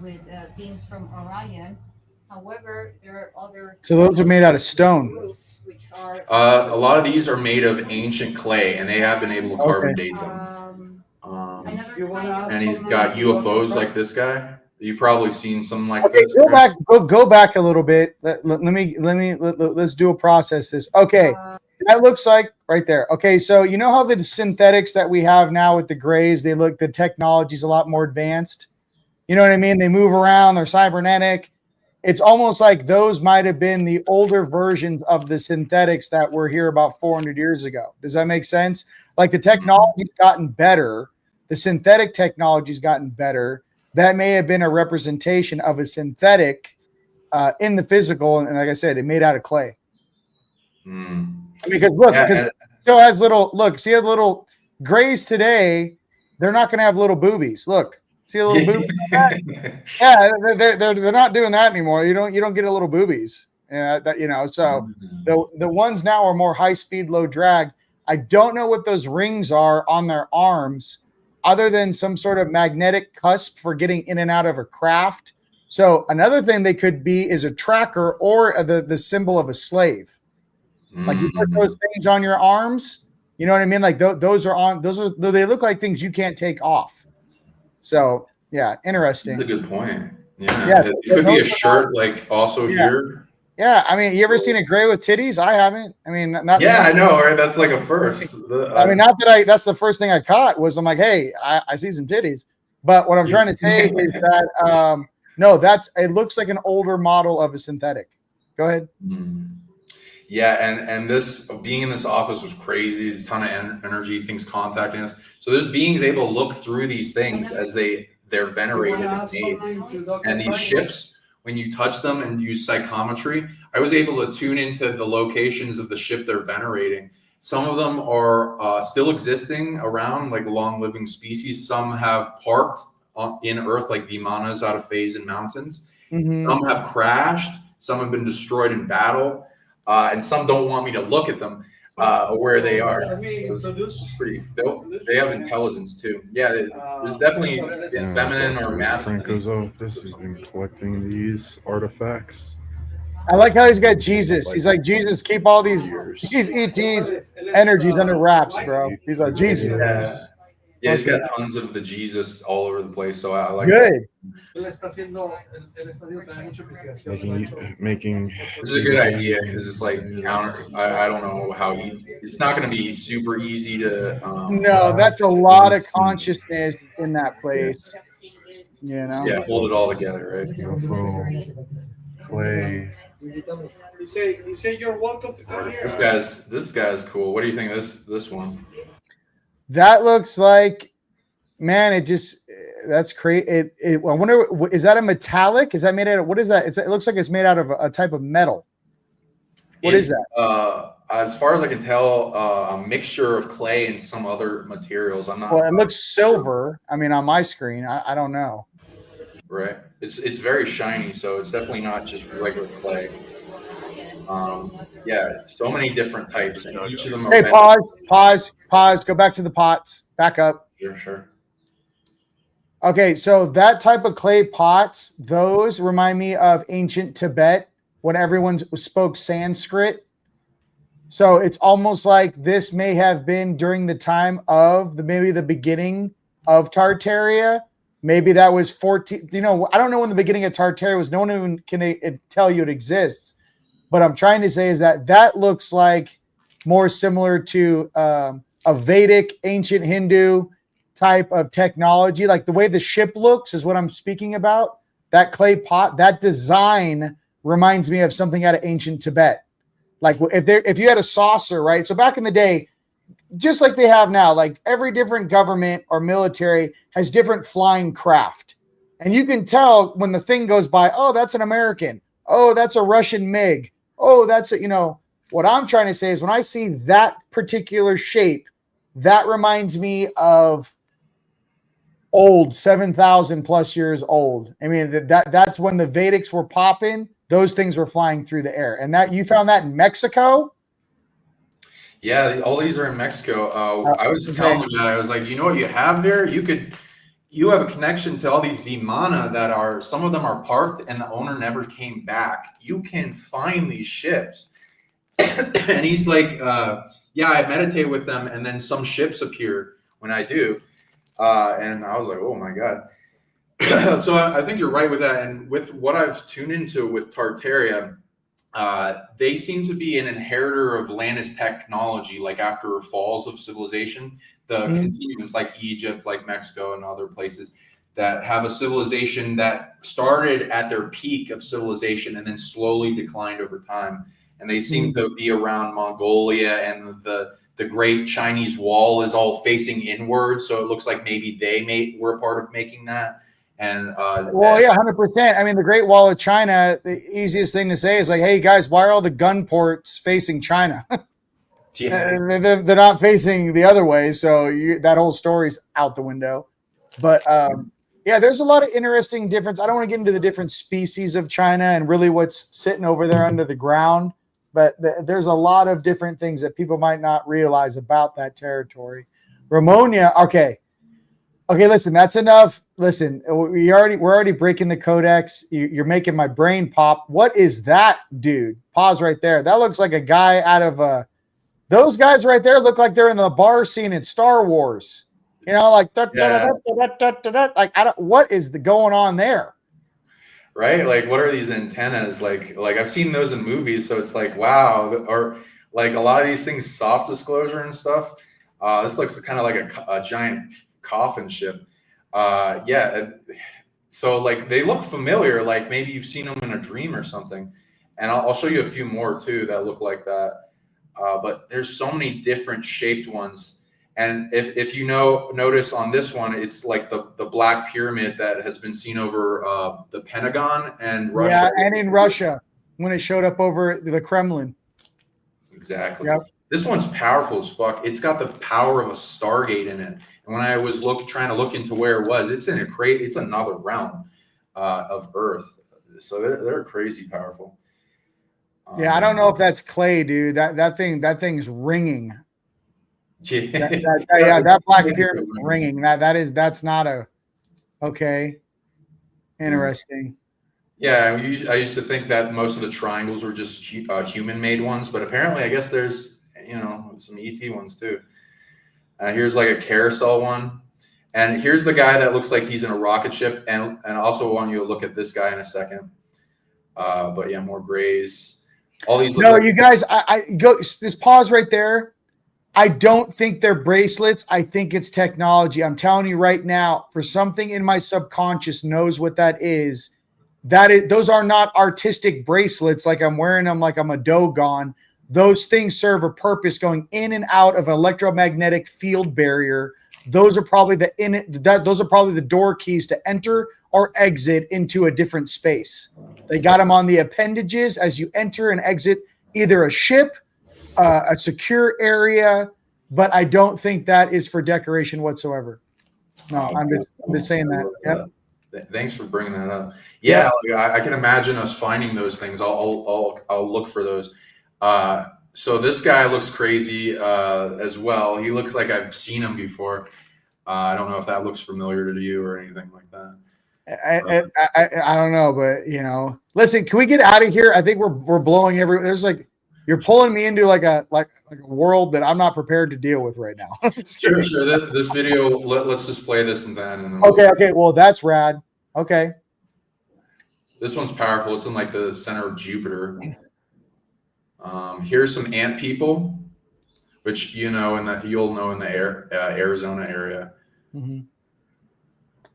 with beings from Rion. However, there are other. So those are made out of stone. Groups which are. A lot of these are made of ancient clay, and they have been able to carbon date them. And he's got UFOs like this guy. You've probably seen something like this. Go back a little bit. Let's do a process this. Okay. That looks like right there. Okay, so you know how the synthetics that we have now with the grays, the technology's a lot more advanced. You know what I mean? They move around, they're cybernetic. It's almost like those might have been the older versions of the synthetics that were here about 400 years ago. Does that make sense? Like the technology's gotten better. The synthetic technology's gotten better. That may have been a representation of a synthetic in the physical. And like I said, it made out of clay. Because look, because it still has little, see the little grays today, they're not going to have little boobies. Look, See a little boob? Yeah, they're not doing that anymore. You don't get a little boobies. Yeah, so the ones now are more high speed, low drag. I don't know what those rings are on their arms, other than some sort of magnetic cusp for getting in and out of a craft. So another thing they could be is a tracker or the symbol of a slave. Like you put those things on your arms, you know what I mean? Like those they look like things you can't take off. So yeah, interesting. That's a good point. Yeah, it could be a shirt, like also here. Yeah, I mean, you ever seen a gray with titties? I haven't. I mean, not. Yeah, I know, right? That's like a first. I mean, not that that's the first thing I caught was I'm like, hey, I see some titties. But what I'm trying to say is that no, it looks like an older model of a synthetic. Go ahead. Yeah, and this being in this office was crazy. There's a ton of energy, things contacting us. So there's beings able to look through these things as they're venerated and made. And these ships, when you touch them and use psychometry, I was able to tune into the locations of the ship they're venerating. Some of them are still existing around, like long living species. Some have parked in Earth, like Vimanas out of phase in mountains. Some have crashed. Some have been destroyed in battle. And some don't want me to look at them where they are. They have intelligence too. Yeah, there's definitely feminine or masculine. Franco's office has been collecting these artifacts. I like how he's got Jesus. He's like, Jesus, keep all these ET's energies under wraps, bro. He's like, Jesus. Yeah, he's got tons of the Jesus all over the place. So I like good. Making This is a good idea because it's like I don't know how it's not going to be super easy to. No, that's a lot of consciousness in that place. You know. Yeah, hold it all together, right? UFO, clay. You say you're welcome to come here. This guy's cool. What do you think of this one? That looks like, man, that's crazy. I wonder, is that a metallic? Is that made out of, what is that? It looks like it's made out of a type of metal. What is that? As far as I can tell, a mixture of clay and some other materials. I'm not. Well, it looks silver. I mean, on my screen, I don't know. Right. It's very shiny, so it's definitely not just regular clay. Yeah, so many different types, and each of them are. Hey, pause. Go back to the pots. Back up. Sure. Okay, so that type of clay pots, those remind me of ancient Tibet when everyone spoke Sanskrit. So it's almost like this may have been during the time of maybe the beginning of Tartaria. Maybe that was 14. I don't know when the beginning of Tartaria was. No one even can tell you it exists. But I'm trying to say is that looks like more similar to a Vedic, ancient Hindu type of technology. Like the way the ship looks is what I'm speaking about. That clay pot, that design reminds me of something out of ancient Tibet. Like if you had a saucer, right? So back in the day, just like they have now, like every different government or military has different flying craft. And you can tell when the thing goes by, oh, that's an American. Oh, that's a Russian MiG. Oh, that's what I'm trying to say is when I see that particular shape, that reminds me of old 7,000 plus years old. I mean, that's when the Vedics were popping. Those things were flying through the air. And that you found that in Mexico? Yeah, all these are in Mexico. I was telling them that I was like, you know what you have there? You have a connection to all these Vimana that some of them are parked and the owner never came back. You can find these ships. And he's like, yeah, I meditate with them. And then some ships appear when I do. And I was like, oh my God. So I think you're right with that. And with what I've tuned into with Tartaria, they seem to be an inheritor of Atlantis technology, like after falls of civilization. The continuums like Egypt, like Mexico and other places that have a civilization that started at their peak of civilization and then slowly declined over time. And they seem to be around Mongolia, and the Great Chinese Wall is all facing inward. So it looks like maybe they were a part of making that. And well, yeah, 100%. I mean, the Great Wall of China, the easiest thing to say is like, hey guys, why are all the gun ports facing China? Yeah. They're not facing the other way, so that whole story's out the window. But Yeah, there's a lot of interesting difference. I don't want to get into the different species of China and really what's sitting over there under the ground, but there's a lot of different things that people might not realize about that territory. Ramonia, okay. Okay, listen, that's enough. Listen, we're already breaking the codex. You're making my brain pop. What is that, dude? Pause right there. That looks like a guy out of those guys right there look like they're in the bar scene in Star Wars. You know, like like I don't. What is going on there? Right? Like, what are these antennas? Like I've seen those in movies, so it's like, wow. Or like a lot of these things, soft disclosure and stuff. This looks kind of like a giant coffin ship. Yeah. So like they look familiar. Like maybe you've seen them in a dream or something. And I'll show you a few more too that look like that. But there's so many different shaped ones. And if you notice on this one, it's like the black pyramid that has been seen over the Pentagon and Russia. Yeah, and in Russia when it showed up over the Kremlin. Exactly. Yep. This one's powerful as fuck. It's got the power of a Stargate in it. And when I was trying to look into where it was, it's in a it's another realm of Earth. So they're crazy powerful. Yeah, I don't know if that's clay, dude. That thing's ringing. Yeah, that black pyramid ringing. That's not a okay. Interesting. Yeah, I used to think that most of the triangles were just human-made ones, but apparently, I guess there's some ET ones too. Here's like a carousel one, and here's the guy that looks like he's in a rocket ship, and also want you to look at this guy in a second. But yeah, more grays. All these. No, you guys, I go. Just pause right there. I don't think they're bracelets. I think it's technology. I'm telling you right now, for something in my subconscious knows what that is. Those are not artistic bracelets like I'm wearing them like I'm a Dogon. Those things serve a purpose going in and out of an electromagnetic field barrier. Those are probably the door keys to enter or exit into a different space. They got them on the appendages as you enter and exit either a ship, a secure area, but I don't think that is for decoration whatsoever. No, I'm just saying that. Yep. Thanks for bringing that up. Yeah, I can imagine us finding those things. I'll look for those. So this guy looks crazy as well. He looks like I've seen him before. I don't know if that looks familiar to you or anything like that. I don't know, but listen, can we get out of here? I think we're blowing there's like you're pulling me into like a world that I'm not prepared to deal with right now. Sure. This video, let's just play this and then. Okay. Well, that's rad. Okay. This one's powerful. It's in like the center of Jupiter. Here's some ant people, which you'll know in the Arizona area. Mm-hmm.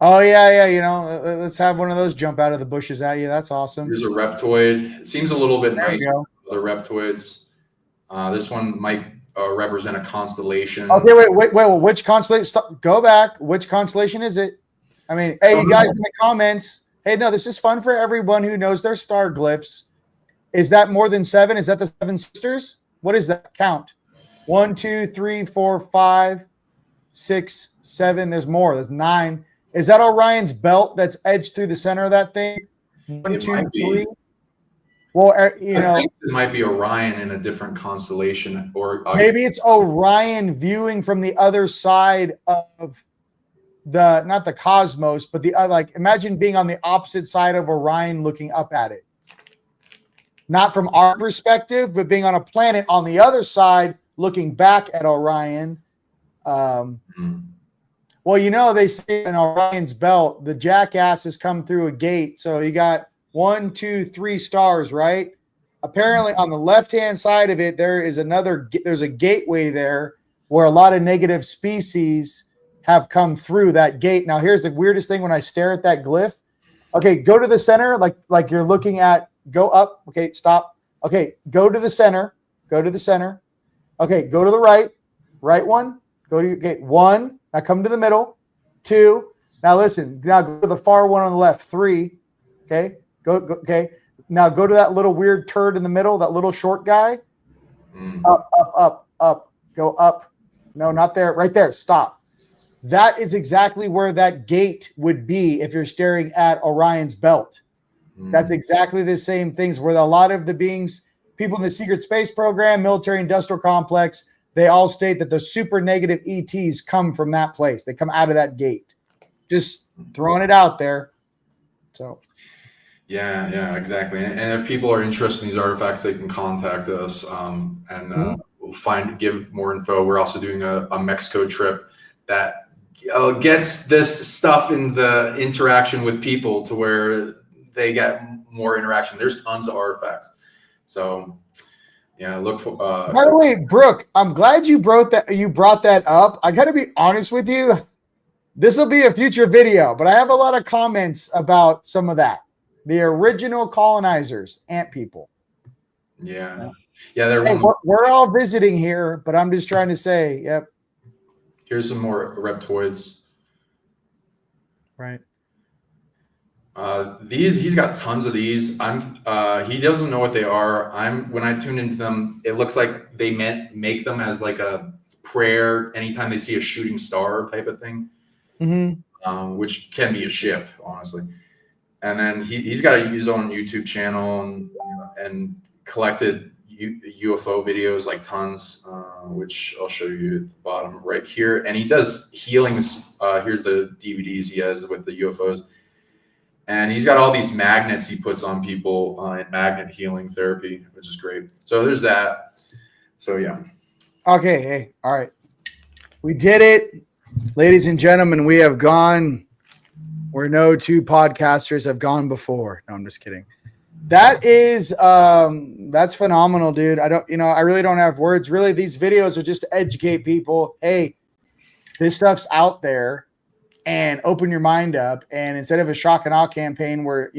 Oh yeah. Let's have one of those jump out of the bushes at you. That's awesome. Here's a reptoid. It seems a little bit nicer than other reptoids. This one might represent a constellation. Okay, wait. Which constellation? Go back. Which constellation is it? I mean, hey, you guys in the comments. Hey, no, this is fun for everyone who knows their star glyphs. Is that more than 7? Is that the 7 sisters? What is that count? 1, 2, 3, 4, 5, 6, 7. There's more. There's 9. Is that Orion's belt that's edged through the center of that thing? 1, 2, 3. Well, I think it might be Orion in a different constellation, or maybe it's Orion viewing from the other side of not the cosmos, but imagine being on the opposite side of Orion looking up at it. Not from our perspective, but being on a planet on the other side looking back at Orion. Well, they say in Orion's belt, the jackass has come through a gate. So you got 1, 2, 3 stars, right? Apparently on the left-hand side of it, there's a gateway there where a lot of negative species have come through that gate. Now, here's the weirdest thing when I stare at that glyph. Okay, go to the center, like you're looking at, go up. Okay, stop. Okay, go to the center. Go to the center. Okay, go to the right. Right one. Okay, 1. Now come to the middle. 2. Now listen. Now go to the far one on the left. 3. Okay. Go. Okay. Now go to that little weird turd in the middle. That little short guy. Up. Go up. No, not there. Right there. Stop. that is exactly where that gate would be if you're staring at Orion's belt. That's exactly the same things where a lot of the beings, people in the secret space program, military industrial complex, they all state that the super negative ETs come from that place. They come out of that gate. Just throwing it out there. So, yeah, exactly. And if people are interested in these artifacts, they can contact us we'll give more info. We're also doing a Mexico trip that gets this stuff in the interaction with people to where they get more interaction. There's tons of artifacts. So yeah, look for by the way, Brooke, I'm glad you brought that up. I gotta be honest with you. This will be a future video, but I have a lot of comments about some of that. The original colonizers, ant people. Yeah, we're all visiting here, but I'm just trying to say, yep. Here's some more reptoids. Right. He's got tons of these. He doesn't know what they are. When I tuned into them, it looks like they make them as like a prayer anytime they see a shooting star type of thing, which can be a ship, honestly. And then he's got his own YouTube channel and collected UFO videos, like tons, which I'll show you at the bottom right here. And he does healings. Here's the DVDs he has with the UFOs. And he's got all these magnets he puts on people in magnet healing therapy, which is great. So there's that. So yeah. Okay. Hey, all right. We did it. Ladies and gentlemen, we have gone where no two podcasters have gone before. No, I'm just kidding. That is that's phenomenal, dude. I really don't have words. Really, these videos are just to educate people. Hey, this stuff's out there. And open your mind up. And instead of a shock and awe campaign where,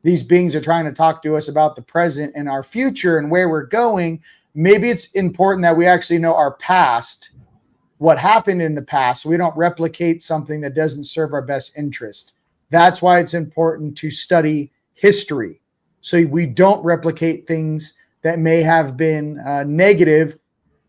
these beings are trying to talk to us about the present and our future and where we're going, maybe it's important that we actually know our past, what happened in the past, so we don't replicate something that doesn't serve our best interest. That's why it's important to study history, so we don't replicate things that may have been negative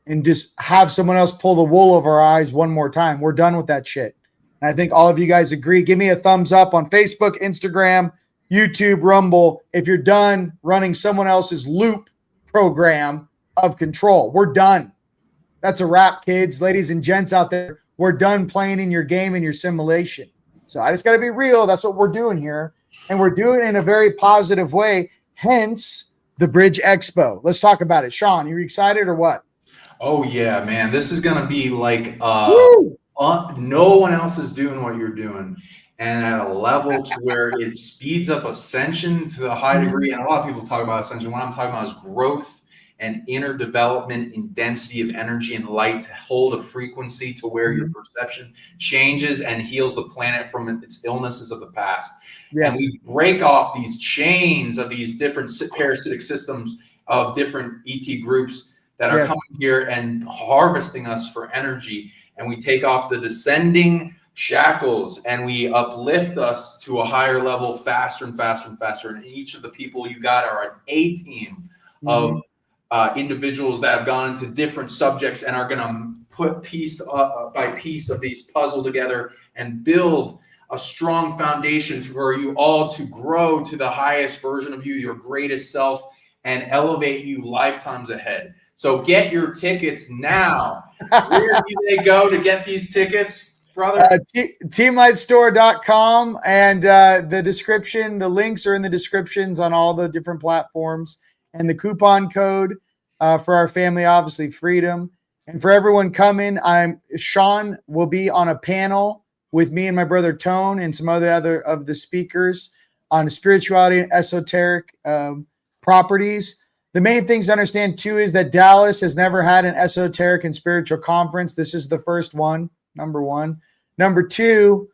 and just have someone else pull the wool over our eyes one more time. We're done with that shit. I think all of you guys agree. Give me a thumbs up on Facebook, Instagram, YouTube, Rumble if you're done running someone else's loop program of control. We're done. That's a wrap, kids, ladies and gents out there. We're done playing in your game and your simulation. So I just got to be real. That's what we're doing here. And we're doing it in a very positive way. Hence the Bridge Expo. Let's talk about it. Sean, you excited or what? Oh yeah, man. This is going to be like Woo! No one else is doing what you're doing, and at a level to where it speeds up ascension to the high degree. And a lot of people talk about ascension. What I'm talking about is growth and inner development in density of energy and light to hold a frequency to where your perception changes and heals the planet from its illnesses of the past. Yes. And we break off these chains of these different parasitic systems of different ET groups that are coming here and harvesting us for energy. And we take off the descending shackles and we uplift us to a higher level faster and faster and faster. And each of the people you got are an A team of individuals that have gone into different subjects and are going to put piece by piece of these puzzle together and build a strong foundation for you all to grow to the highest version of you, your greatest self, and elevate you lifetimes ahead. So get your tickets now. Where do they go to get these tickets, brother? Teamlightstore.com, and the description, the links are in the descriptions on all the different platforms. And the coupon code for our family, obviously, Freedom. And for everyone coming, Sean will be on a panel with me and my brother Tone and some other of the speakers on spirituality and esoteric properties. The main things to understand, too, is that Dallas has never had an esoteric and spiritual conference. This is the first one, number one. Number two,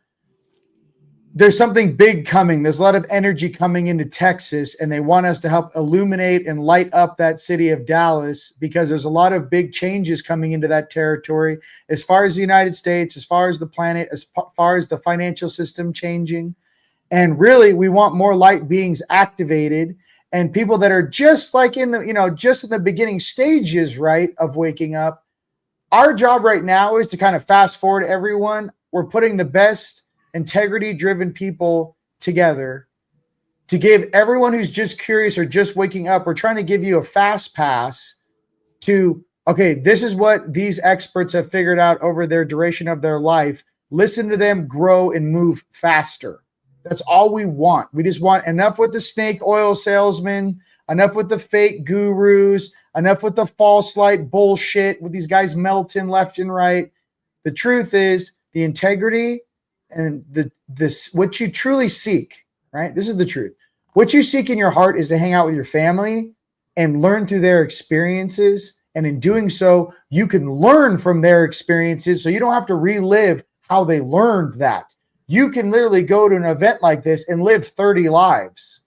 there's something big coming. There's a lot of energy coming into Texas, and they want us to help illuminate and light up that city of Dallas because there's a lot of big changes coming into that territory as far as the United States, as far as the planet, as far as the financial system changing. And really, we want more light beings activated. And people that are just like just in the beginning stages, right, of waking up our job right now is to kind of fast forward everyone. We're putting the best integrity driven people together to give everyone who's just curious or just waking up. We're trying to give you a fast pass to, okay, this is what these experts have figured out over their duration of their life. Listen to them grow and move faster. That's all we want. We just want enough with the snake oil salesmen, enough with the fake gurus, enough with the false light bullshit with these guys melting left and right. The truth is the integrity and this what you truly seek, right? This is the truth. What you seek in your heart is to hang out with your family and learn through their experiences. And in doing so, you can learn from their experiences so you don't have to relive how they learned that. You can literally go to an event like this and live 30 lives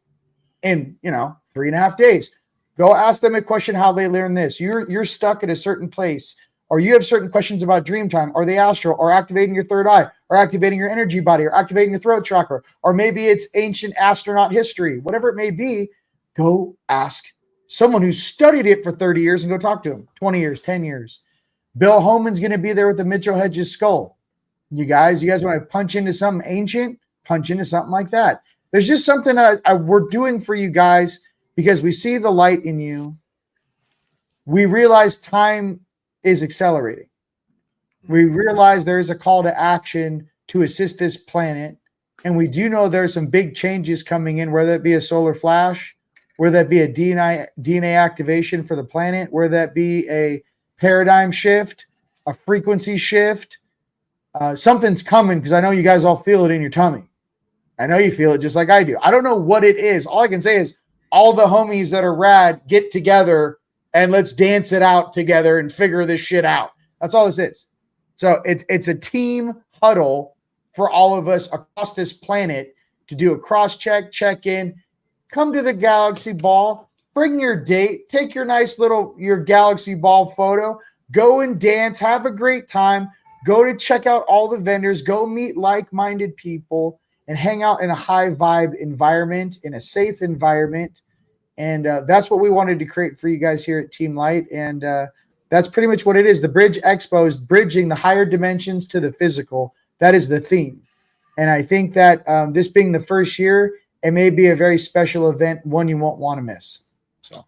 in, 3.5 days. Go ask them a question how they learned this. You're stuck at a certain place, or you have certain questions about dream time or the astral or activating your third eye or activating your energy body or activating your throat chakra, or maybe it's ancient astronaut history, whatever it may be. Go ask someone who studied it for 30 years and go talk to him. 20 years, 10 years. Bill Holman's going to be there with the Mitchell Hedges skull. You guys want to punch into something ancient? Punch into something like that. There's just something that we're doing for you guys because we see the light in you. We realize time is accelerating. We realize there is a call to action to assist this planet. And we do know there's some big changes coming in, whether it be a solar flash, whether that be a DNA activation for the planet, whether that be a paradigm shift, a frequency shift. Something's coming because I know you guys all feel it in your tummy. I know you feel it just like I do. I don't know what it is. All I can say is all the homies that are rad get together and let's dance it out together and figure this shit out. That's all this is. So it's a team huddle for all of us across this planet to do a cross-check, check-in, come to the Galaxy Ball, bring your date, take your your Galaxy Ball photo, go and dance, have a great time. Go to check out all the vendors, go meet like-minded people, and hang out in a high vibe environment, in a safe environment. And that's what we wanted to create for you guys here at Team Light. And that's pretty much what it is. The Bridge Expo is bridging the higher dimensions to the physical. That is the theme. And I think that this being the first year, it may be a very special event, one you won't want to miss. So.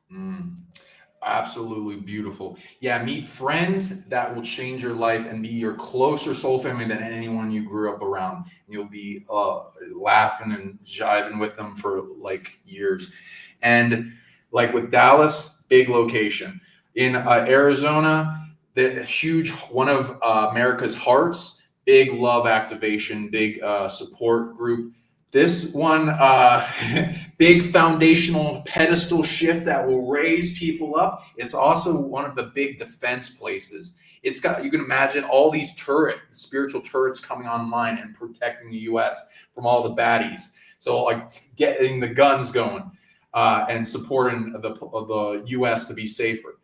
Absolutely beautiful. Yeah, meet friends that will change your life and be your closer soul family than anyone you grew up around. You'll be laughing and jiving with them for like years. And like with Dallas, big location. In Arizona, the huge, one of America's hearts, big love activation, big support group. This one, big foundational pedestal shift that will raise people up. It's also one of the big defense places. It's got, you can imagine all these spiritual turrets coming online and protecting the U.S. from all the baddies. So like getting the guns going and supporting the U.S. to be safer.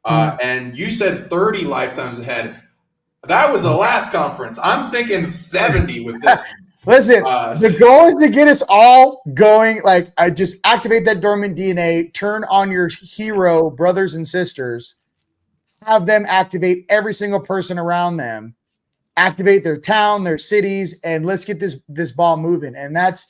And you said 30 lifetimes ahead. That was the last conference. I'm thinking 70 with this. Listen, the goal is to get us all going. Like, I just activate that dormant DNA, turn on your hero brothers and sisters, have them activate every single person around them, activate their town, their cities, and let's get this ball moving. And that's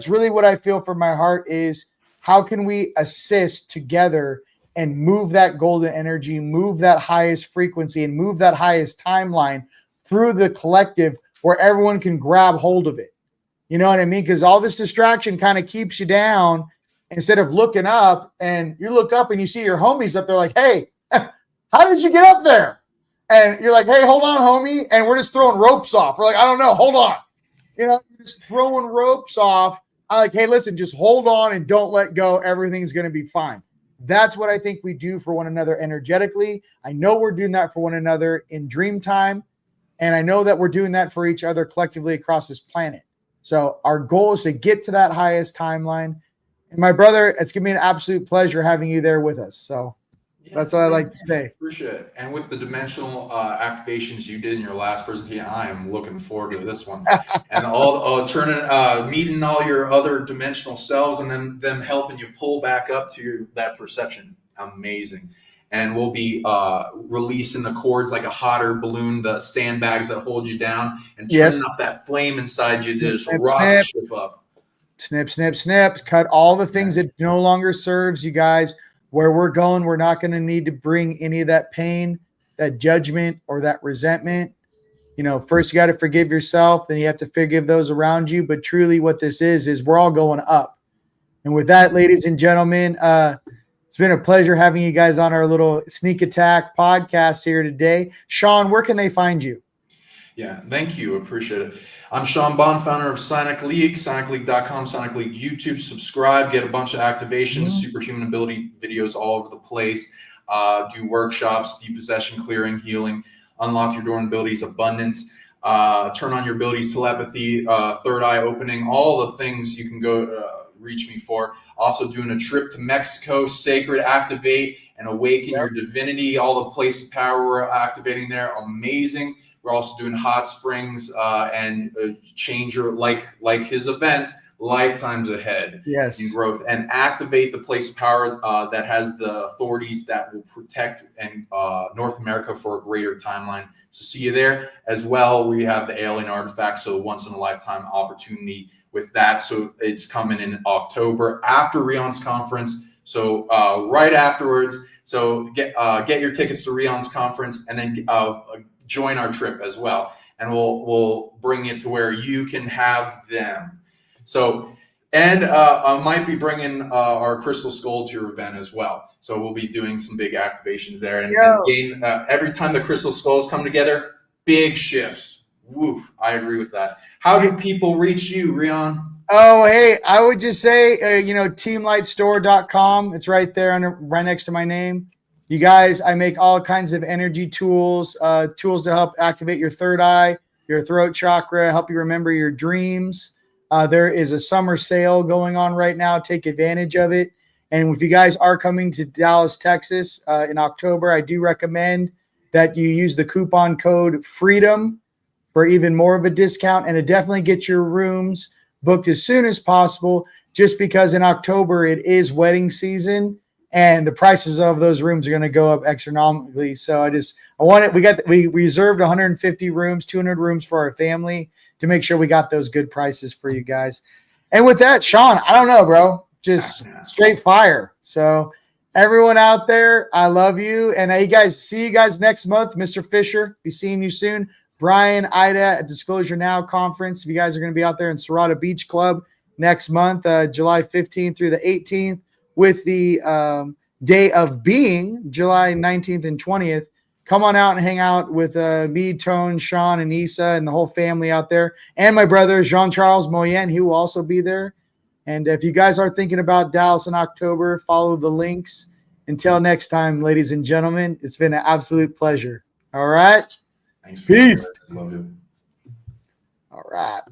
really what I feel from my heart is how can we assist together and move that golden energy, move that highest frequency, and move that highest timeline through the collective where everyone can grab hold of it. You know what I mean? Because all this distraction kind of keeps you down instead of looking up, and you look up and you see your homies up there like, hey, how did you get up there? And you're like, hey, hold on, homie. And we're just throwing ropes off. We're like, I don't know. Hold on. You're just throwing ropes off. I'm like, hey, listen, just hold on and don't let go. Everything's going to be fine. That's what I think we do for one another energetically. I know we're doing that for one another in dream time. And I know that we're doing that for each other collectively across this planet. So our goal is to get to that highest timeline. And my brother, it's going to be an absolute pleasure having you there with us. So that's what I like to say. Appreciate it. And with the dimensional activations you did in your last presentation, I am looking forward to this one. And all meeting all your other dimensional selves and then them helping you pull back up to that perception. Amazing. and we'll be releasing the cords like a hotter balloon, the sandbags that hold you down, and turning up that flame inside you to just rock the ship up. Snip, snip, snip. Cut all the things that no longer serves you guys. Where we're going, we're not going to need to bring any of that pain, that judgment, or that resentment. First you got to forgive yourself, then you have to forgive those around you. But truly what this is we're all going up. And with that, ladies and gentlemen, it's been a pleasure having you guys on our little sneak attack podcast here today. Sean, where can they find you? Yeah, thank you. Appreciate it. I'm Sean Bond, founder of Sonic League, sonicleague.com, Sonic League YouTube. Subscribe, get a bunch of activations, superhuman ability videos all over the place. Do workshops, depossession, clearing, healing, unlock your dormant abilities, abundance, turn on your abilities, telepathy, third eye opening, all the things you can go reach me for. Also doing a trip to Mexico, sacred activate and awaken your divinity, all the place of power we're activating there. Amazing. We're also doing hot springs and change your, like his event, lifetimes ahead in growth, and activate the place of power that has the authorities that will protect and North America for a greater timeline. So see you there as well. We have the alien artifact, so once in a lifetime opportunity with that. So it's coming in October after Rion's conference. So right afterwards. So get your tickets to Rion's conference and then join our trip as well. And we'll bring it to where you can have them. So, and I might be bringing our Crystal Skull to your event as well. So we'll be doing some big activations there. And again, every time the Crystal Skulls come together, big shifts. Woof, I agree with that. How do people reach you, Rion? Oh, hey, I would just say, teamlightstore.com. It's right there right next to my name. You guys, I make all kinds of energy tools, tools to help activate your third eye, your throat chakra, help you remember your dreams. There is a summer sale going on right now. Take advantage of it. And if you guys are coming to Dallas, Texas in October, I do recommend that you use the coupon code FREEDOM for even more of a discount, and to definitely get your rooms booked as soon as possible, just because in October it is wedding season and the prices of those rooms are going to go up astronomically. So we reserved 150 rooms, 200 rooms for our family to make sure we got those good prices for you guys. And with that, Sean, I don't know, bro, just straight fire. So everyone out there, I love you. And see you guys next month. Mr. Fisher, be seeing you soon. Brian, Ida at Disclosure Now conference. If you guys are going to be out there in Serrata Beach Club next month, July 15th through the 18th, with the Day of Being, July 19th and 20th. Come on out and hang out with me, Tone, Sean, and Issa, and the whole family out there. And my brother, Jean-Charles Moyen, he will also be there. And if you guys are thinking about Dallas in October, follow the links. Until next time, ladies and gentlemen, it's been an absolute pleasure. All right? Thanks. Peace. Love you. All right.